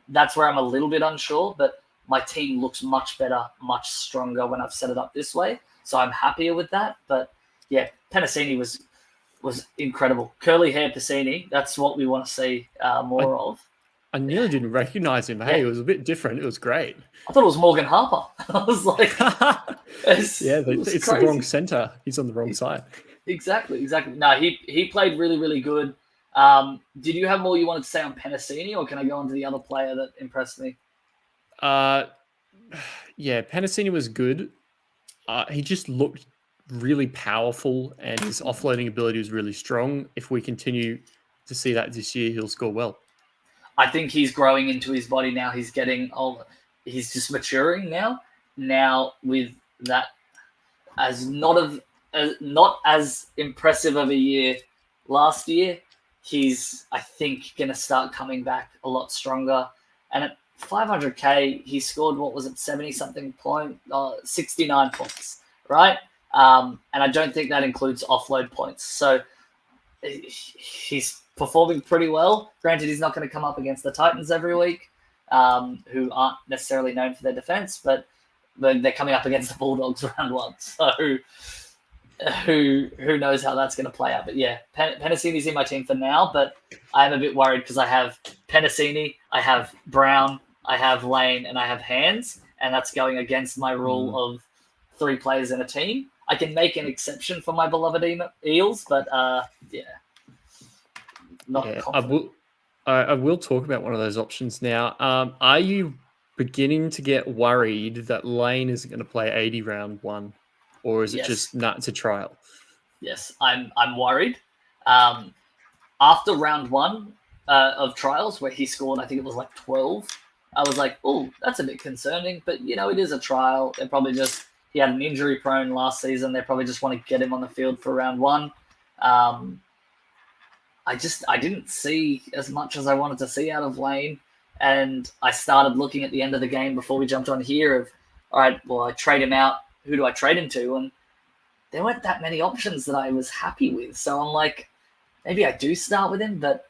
that's where I'm a little bit unsure, but my team looks much better, much stronger when I've set it up this way. So I'm happier with that. But yeah, Penasini was incredible. Curly hair Piscini, that's what we want to see more of. I nearly didn't recognize him. Hey, it was a bit different. It was great. I thought it was Morgan Harper. I was like, it's the wrong center. He's on the wrong side. Exactly. No, he played really, really good. Did you have more you wanted to say on Penasini, or can I go on to the other player that impressed me? Yeah, Penasini was good. He just looked really powerful, and his offloading ability was really strong. If we continue to see that this year, he'll score well. I think he's growing into his body now. He's getting older. He's just maturing now. Now with that, as not as impressive of a year last year, he's, I think, going to start coming back a lot stronger. And at 500K, he scored, 70-something point, 69 points, right? And I don't think that includes offload points. So he's performing pretty well. Granted, he's not going to come up against the Titans every week, who aren't necessarily known for their defense, but they're coming up against the Bulldogs round 1. So who knows how that's going to play out. But yeah, Penasini's in my team for now, but I'm a bit worried because I have Penasini, I have Brown, I have Lane, and I have Hands, and that's going against my rule of 3 players in a team. I can make an exception for my beloved Eels, but not confident. I will talk about one of those options now. Are you beginning to get worried that Lane isn't going to play 80 round 1? Or is it just it's a trial? Yes, I'm worried. After round 1 of trials, where he scored, I think it was like 12, I was like, oh, that's a bit concerning. But, it is a trial. They're probably he had an injury prone last season. They probably just want to get him on the field for round 1. I didn't see as much as I wanted to see out of Lane. And I started looking at the end of the game before we jumped on here of, all right, well, I trade him out. Who do I trade him to? And there weren't that many options that I was happy with. So I'm like, maybe I do start with him, but,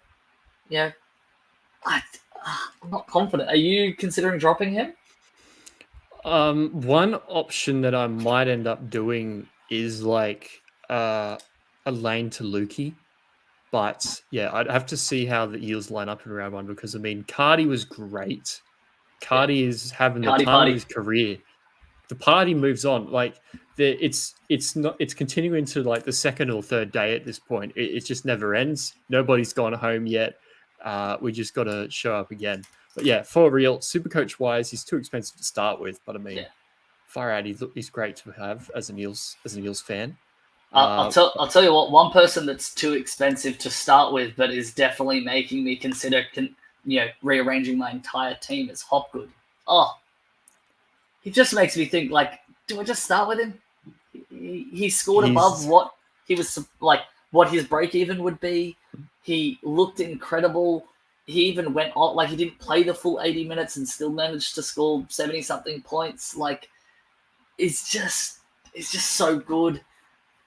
I'm not confident. Are you considering dropping him? One option that I might end up doing is like a Lane to Lukey. But yeah, I'd have to see how the Eels line up in round 1 because, Cardi was great. Cardi is having the time of his career. The party moves on. Like it's continuing to like the second or third day at this point. It just never ends. Nobody's gone home yet. We just got to show up again. But yeah, for real, SuperCoach wise, he's too expensive to start with. But far out, he's great to have as an Eels fan. I'll tell you what. One person that's too expensive to start with, but is definitely making me consider rearranging my entire team is Hopgood. Oh. He just makes me think, like, do I just start with him? He scored above what he was like, what his break even would be. He looked incredible. He even went on, like, he didn't play the full 80 minutes and still managed to score 70-something points. Like, it's just so good.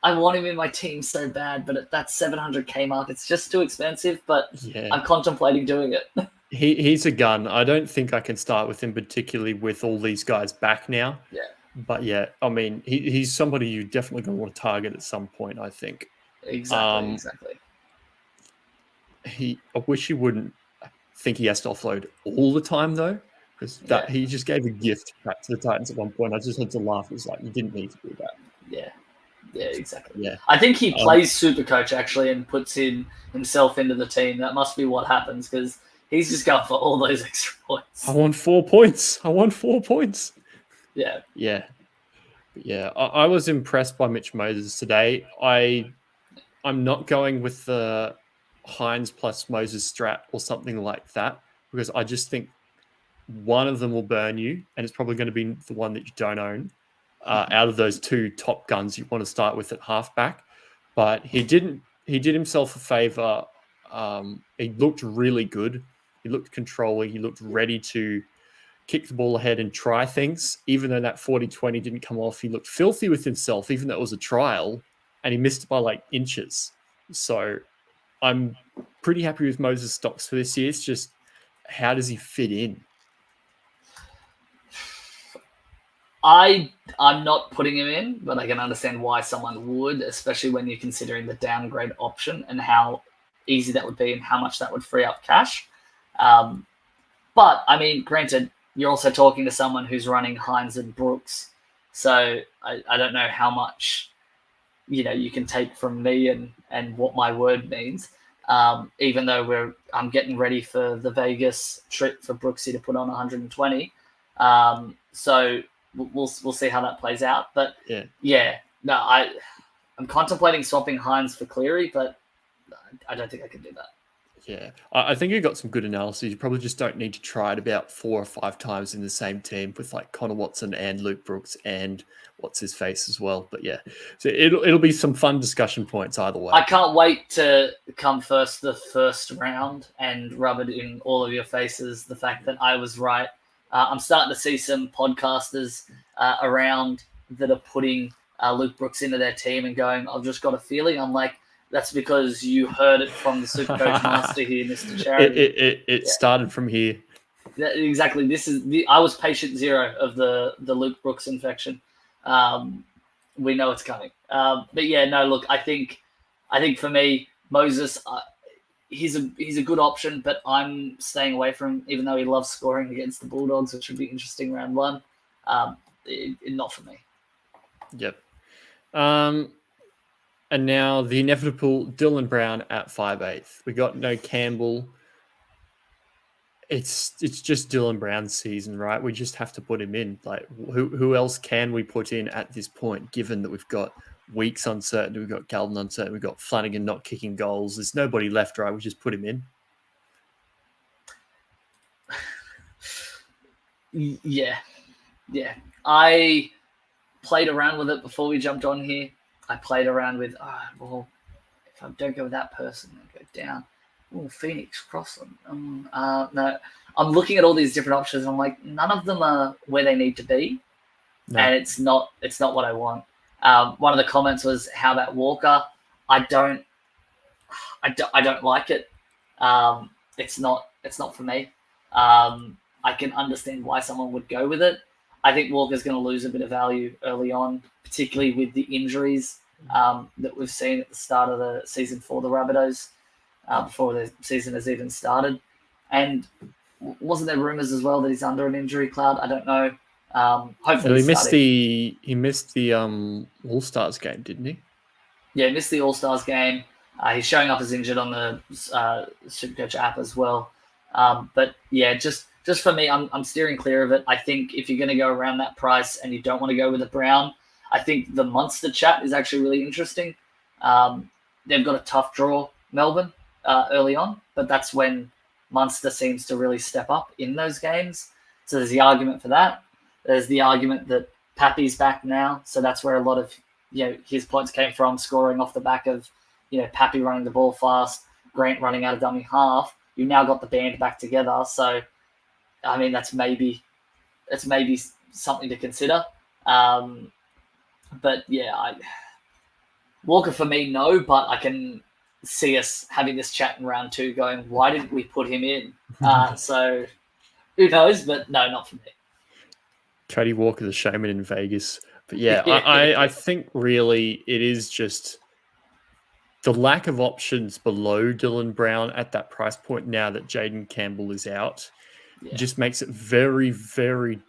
I want him in my team so bad, but at that 700K mark, it's just too expensive. But I'm contemplating doing it. He's a gun. I don't think I can start with him, particularly with all these guys back now. Yeah. But he's somebody you definitely going to want to target at some point, I think. Exactly. I wish he wouldn't think he has to offload all the time, though, because he just gave a gift back to the Titans at one point. I just had to laugh. It was like, you didn't need to do that. Yeah, exactly. Yeah. I think he plays SuperCoach, actually, and puts himself into the team. That must be what happens, because he's just going for all those extra points. I want 4 points. Yeah. Yeah. Yeah. I was impressed by Mitch Moses today. I'm not going with the Hines plus Moses strat or something like that, because I just think one of them will burn you, and it's probably going to be the one that you don't own out of those 2 top guns you want to start with at halfback. But he did himself a favor. He looked really good. He looked controlling. He looked ready to kick the ball ahead and try things. Even though that 40-20 didn't come off, he looked filthy with himself, even though it was a trial. and he missed by like inches. So I'm pretty happy with Moses' stocks for this year. It's just, how does he fit in? I'm not putting him in, but I can understand why someone would, especially when you're considering the downgrade option and how easy that would be and how much that would free up cash. But I mean, granted, you're also talking to someone who's running Hines and Brooks, so I don't know how much you can take from me and what my word means. Even though I'm getting ready for the Vegas trip for Brooksy to put on 120. So we'll see how that plays out. But no, I'm contemplating swapping Hines for Cleary, but I don't think I can do that. Yeah, I think you got some good analysis. You probably just don't need to try it about 4 or 5 times in the same team with like Connor Watson and Luke Brooks and what's his face as well. But yeah, so it'll be some fun discussion points either way. I can't wait to come the first round and rub it in all of your faces, the fact that I was right. I'm starting to see some podcasters around that are putting Luke Brooks into their team and going, I've just got a feeling. I'm like, that's because you heard it from the SuperCoach master here, Mr. Charity. It started from here. Yeah, exactly. I was patient zero of the Luke Brooks infection. We know it's coming. But yeah, no, look, I think for me, Moses, he's a good option, but I'm staying away from him, even though he loves scoring against the Bulldogs, which would be interesting round one. Not for me. Yep. And now the inevitable Dylan Brown at 5/8. We got no Campbell. It's just Dylan Brown's season, right? We just have to put him in. Like, who else can we put in at this point, given that we've got Weeks uncertain, we've got Galvin uncertain, we've got Flanagan not kicking goals. There's nobody left, right? We just put him in. Yeah. I played around with it before we jumped on here. I played around with, if I don't go with that person, I go down. Oh, Phoenix, Crossland. No, I'm looking at all these different options. And I'm like, none of them are where they need to be, and it's not what I want. One of the comments was, "How about Walker?" I don't like it. It's not for me. I can understand why someone would go with it. I think Walker's going to lose a bit of value early on, particularly with the injuries that we've seen at the start of the season for the Rabbitohs, before the season has even started. And wasn't there rumours as well that he's under an injury cloud? I don't know. Hopefully he missed the All-Stars game, didn't he? Yeah, he missed the All-Stars game. He's showing up as injured on the SuperCoach app as well. But yeah, just for me, I'm steering clear of it. I think if you're going to go around that price and you don't want to go with a Brown, I think the Munster chat is actually really interesting. They've got a tough draw, Melbourne, early on, but that's when Munster seems to really step up in those games. So there's the argument for that. There's the argument that Pappy's back now, so that's where a lot of his points came from, scoring off the back of Pappy running the ball fast, Grant running out of dummy half. You've now got the band back together, so I mean that's maybe something to consider. But yeah, Walker for me, no, but I can see us having this chat in round 2 going, why didn't we put him in? So who knows, but no, not for me. Cody Walker, the showman in Vegas. But yeah, I think really it is just the lack of options below Dylan Brown at that price point now that Jaden Campbell is out. Just makes it very, very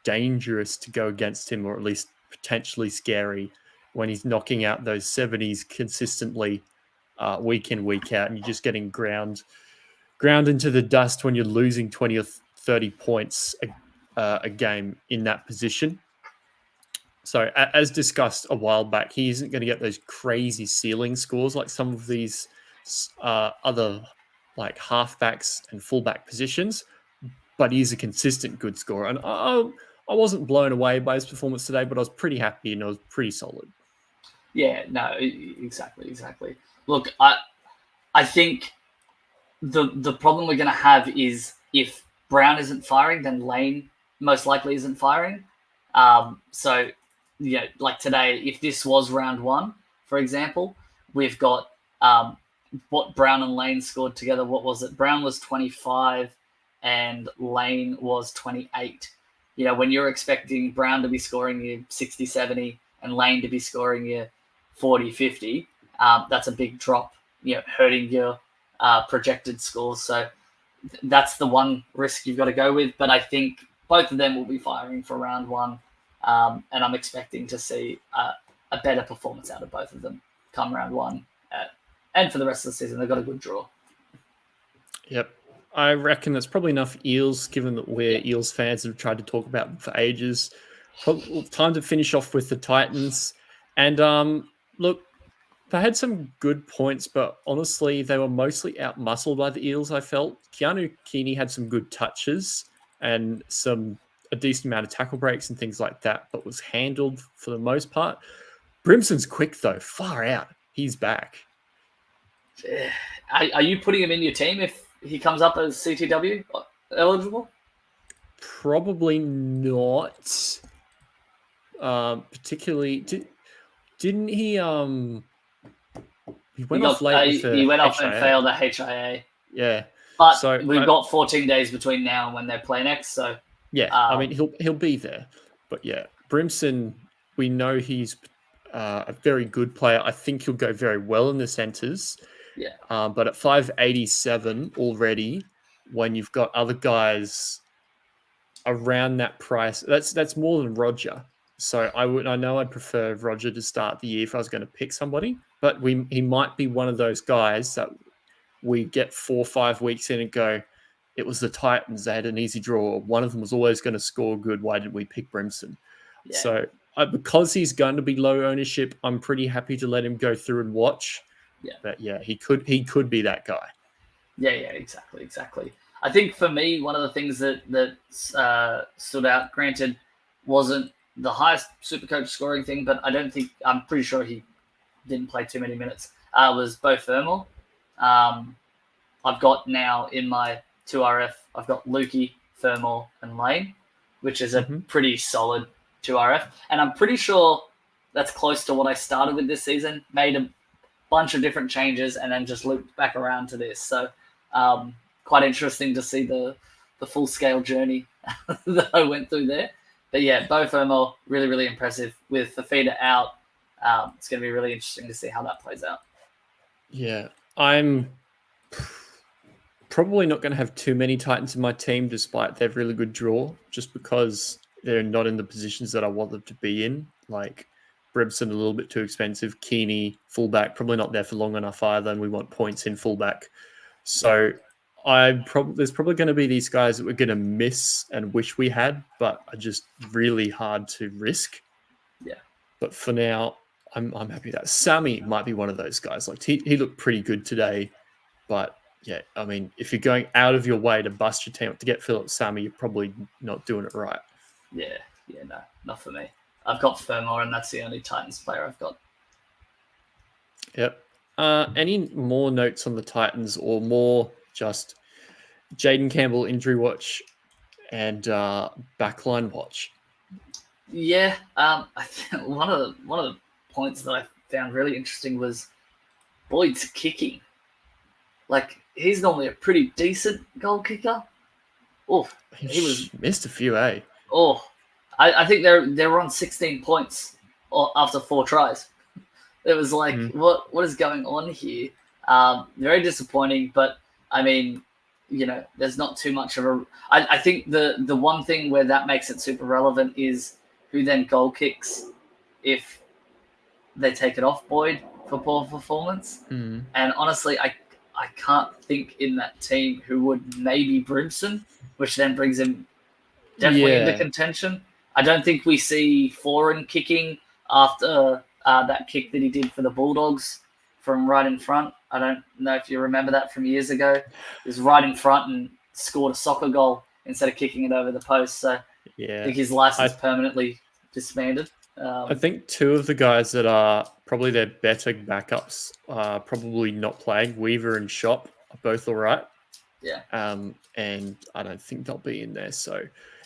dangerous to go against him, or at least potentially scary when he's knocking out those 70s consistently week in, week out, and you're just getting ground into the dust when you're losing 20 or 30 points a game in that position. So as discussed a while back, he isn't going to get those crazy ceiling scores like some of these other like halfbacks and fullback positions, but he's a consistent good scorer. And I wasn't blown away by his performance today, but I was pretty happy and I was pretty solid. Yeah, no, exactly. Look, I think the problem we're going to have is if Brown isn't firing, then Lane most likely isn't firing. So, like today, if this was round 1, for example, we've got what Brown and Lane scored together. What was it? Brown was 25 and Lane was 28. When you're expecting Brown to be scoring you 60, 70 and Lane to be scoring you 40, 50, that's a big drop, hurting your projected scores. So that's the one risk you've got to go with. But I think both of them will be firing for round one. And I'm expecting to see a better performance out of both of them come round one. And for the rest of the season, they've got a good draw. Yep. I reckon that's probably enough Eels, given that we're Eels fans and have tried to talk about them for ages. Time to finish off with the Titans. And look, they had some good points, but honestly, they were mostly outmuscled by the Eels, I felt. Keanu Keeney had some good touches and a decent amount of tackle breaks and things like that, but was handled for the most part. Brimson's quick, though. Far out. He's back. Are you putting him in your team if he comes up as CTW eligible? Probably not. Particularly, didn't he? He went off late. He went off and failed the HIA. Yeah, but we've got 14 days between now and when they play next. So yeah, I mean he'll be there. But yeah, Brimson, we know he's a very good player. I think he'll go very well in the centres. Yeah. But at 587 already, when you've got other guys around that price, that's more than Roger. So I know I'd prefer Roger to start the year if I was going to pick somebody, but he might be one of those guys that we get 4 or 5 weeks in and go, it was the Titans, they had an easy draw. One of them was always going to score good. Why did we pick Brimson? Yeah. So because he's going to be low ownership, I'm pretty happy to let him go through and watch. Yeah. But yeah, he could be that guy. Yeah, exactly. I think for me, one of the things that stood out, granted, wasn't the highest SuperCoach scoring thing, but I'm pretty sure he didn't play too many minutes, was Beau Fermor. I've got now in my 2RF, I've got Lukey, Fermor, and Lane, which is a pretty solid 2RF. And I'm pretty sure that's close to what I started with this season, made a bunch of different changes, and then just looped back around to this. So quite interesting to see the full-scale journey that I went through there. But yeah, Beau Fermor, really, really impressive. With the feeder out, it's going to be really interesting to see how that plays out. Yeah, I'm probably not going to have too many Titans in my team despite their really good draw, just because they're not in the positions that I want them to be in. Like Brimson, a little bit too expensive. Keeney, fullback, probably not there for long enough either, and we want points in fullback. So there's probably going to be these guys that we're going to miss and wish we had, but are just really hard to risk. Yeah. But for now, I'm happy that Sammy might be one of those guys. Like he looked pretty good today, but yeah, I mean, if you're going out of your way to bust your team up to get Philip Sammy, you're probably not doing it right. Yeah, no, not for me. I've got Fermor, and that's the only Titans player I've got. Yep. Any more notes on the Titans, or more just Jaden Campbell injury watch and backline watch? Yeah, I think one of the points that I found really interesting was Boyd's kicking. Like, he's normally a pretty decent goal kicker. Oh, he was missed a few, eh? Oh, I think they were on 16 points after 4 tries. It was like, what is going on here? Very disappointing, but I mean, there's not too much of a. I think the one thing where that makes it super relevant is who then goal kicks if they take it off Boyd for poor performance. Mm. And honestly, I can't think in that team who would. Maybe Brimson, which then brings him definitely into contention. I don't think we see Foran kicking after that kick that he did for the Bulldogs from right in front. I don't know if you remember that from years ago. He was right in front and scored a soccer goal instead of kicking it over the post. So I think his license permanently disbanded. I think 2 of the guys that are probably their better backups are probably not playing. Weaver and Shop are both all right. Yeah. And I don't think they'll be in there. So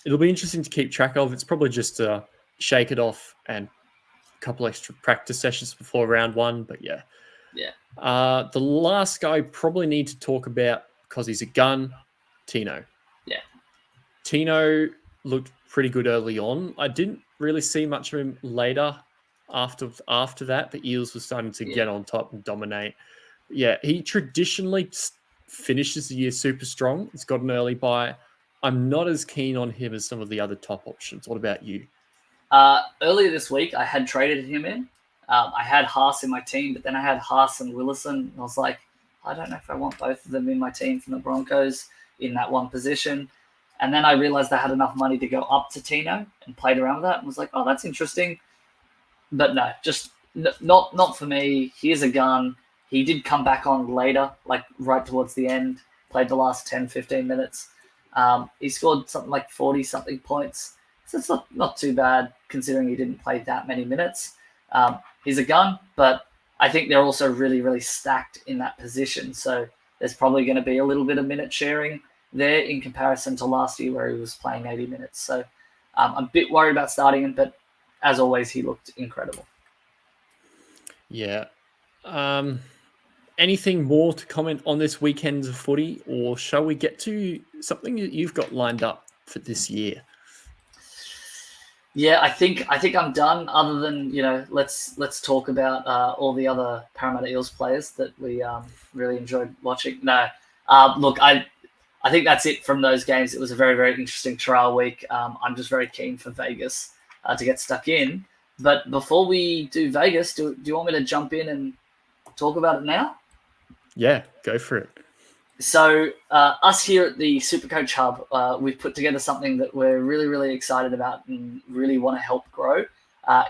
it'll be interesting to keep track of. It's probably just to shake it off and couple extra practice sessions before round one, but yeah. Yeah. The last guy I probably need to talk about because he's a gun, Tino. Yeah. Tino looked pretty good early on. I didn't really see much of him later after that. The Eels were starting to get on top and dominate. Yeah, he traditionally finishes the year super strong. He's got an early bye. I'm not as keen on him as some of the other top options. What about you? Earlier this week, I had traded him in. I had Haas in my team, but then I had Haas and Willison. And I was like, I don't know if I want both of them in my team from the Broncos in that one position. And then I realized I had enough money to go up to Tino and played around with that and was like, oh, that's interesting. But no, just not for me. He is a gun. He did come back on later, like right towards the end, played the last 10, 15 minutes. He scored something like 40-something points. So it's not too bad considering he didn't play that many minutes. He's a gun, but I think they're also really, really stacked in that position. So there's probably going to be a little bit of minute sharing there in comparison to last year where he was playing 80 minutes. So I'm a bit worried about starting him, but as always, he looked incredible. Yeah. Anything more to comment on this weekend's footy, or shall we get to something that you've got lined up for this year? Yeah, I think I'm done. Other than let's talk about all the other Parramatta Eels players that we really enjoyed watching. No, look, I think that's it from those games. It was a very, very interesting trial week. I'm just very keen for Vegas to get stuck in. But before we do Vegas, do you want me to jump in and talk about it now? Yeah, go for it. So us here at the SuperCoach Hub, we've put together something that we're really, really excited about and really want to help grow.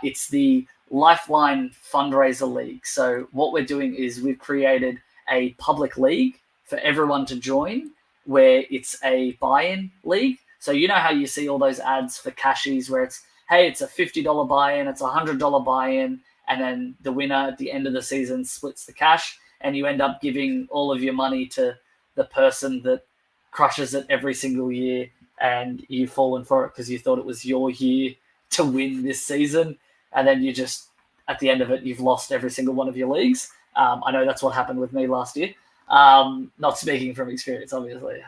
It's the Lifeline Fundraiser League. So what we're doing is we've created a public league for everyone to join where it's a buy-in league. So you know how you see all those ads for cashies where it's, hey, it's a $50 buy-in, it's a $100 buy-in, and then the winner at the end of the season splits the cash, and you end up giving all of your money to the person that crushes it every single year, and you've fallen for it because you thought it was your year to win this season, and then you just, at the end of it, you've lost every single one of your leagues. I know that's what happened with me last year. Not speaking from experience, obviously.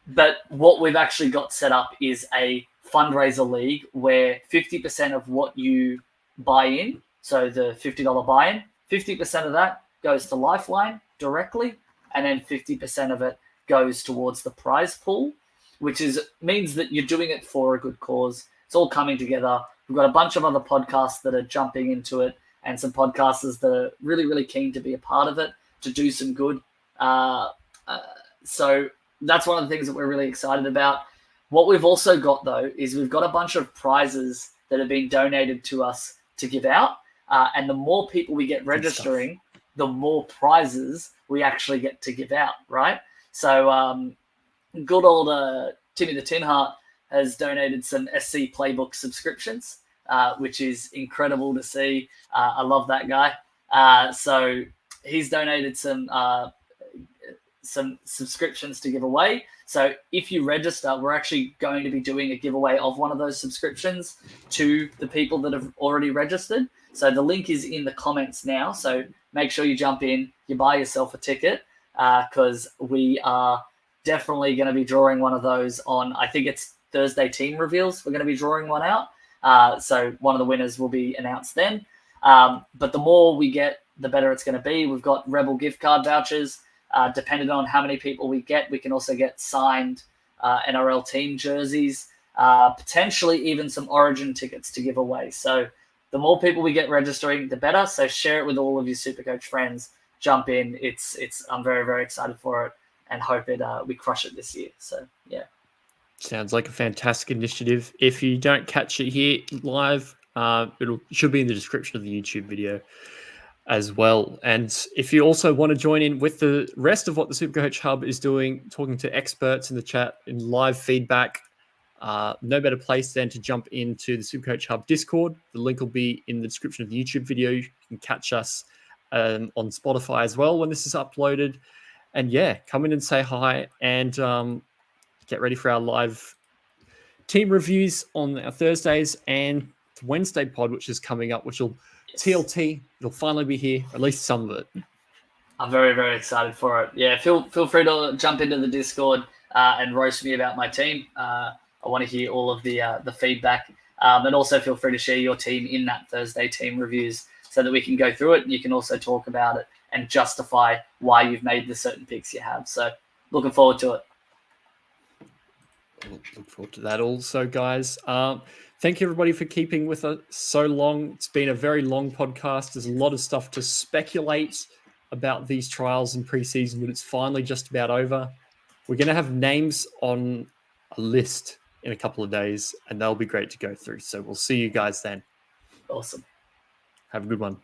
But what we've actually got set up is a fundraiser league where 50% of what you buy in, so the $50 buy-in, 50% of that goes to Lifeline directly, and then 50% of it goes towards the prize pool, which means that you're doing it for a good cause. It's all coming together. We've got a bunch of other podcasts that are jumping into it, and some podcasters that are really, really keen to be a part of it, to do some good. So that's one of the things that we're really excited about. What we've also got, though, is we've got a bunch of prizes that have been donated to us to give out. And the more people we get registering, the more prizes we actually get to give out, right? So good old Timmy the Tin Heart has donated some SC Playbook subscriptions, which is incredible to see. I love that guy. So he's donated some subscriptions to give away. So if you register, we're actually going to be doing a giveaway of one of those subscriptions to the people that have already registered. So the link is in the comments now. So make sure you jump in, you buy yourself a ticket, because we are definitely going to be drawing one of those on, I think it's Thursday team reveals. We're going to be drawing one out. So one of the winners will be announced then. But the more we get, the better it's going to be. We've got Rebel gift card vouchers. Depending on how many people we get, we can also get signed NRL team jerseys, potentially even some Origin tickets to give away. So the more people we get registering, the better. So share it with all of your SuperCoach friends. Jump in. I'm very, very excited for it and hope we crush it this year. So yeah. Sounds like a fantastic initiative. If you don't catch it here live, it should be in the description of the YouTube video as well. And if you also want to join in with the rest of what the SuperCoach Hub is doing, talking to experts in the chat and live feedback, no better place than to jump into the SuperCoach Hub Discord. The link will be in the description of the YouTube video. You can catch us on Spotify as well when this is uploaded. And yeah, come in and say hi and get ready for our live team reviews on our Thursdays and Wednesday pod, which is coming up, which will TLT. It'll finally be here, at least some of it. I'm very, very excited for it. Yeah, feel free to jump into the Discord and roast me about my team. I want to hear all of the feedback. And also feel free to share your team in that Thursday team reviews so that we can go through it and you can also talk about it and justify why you've made the certain picks you have. So looking forward to it. Look forward to that also, guys. Thank you, everybody, for keeping with us so long. It's been a very long podcast. There's a lot of stuff to speculate about these trials in preseason, but it's finally just about over. We're going to have names on a list in a couple of days, and they'll be great to go through. So we'll see you guys then. Awesome. Have a good one.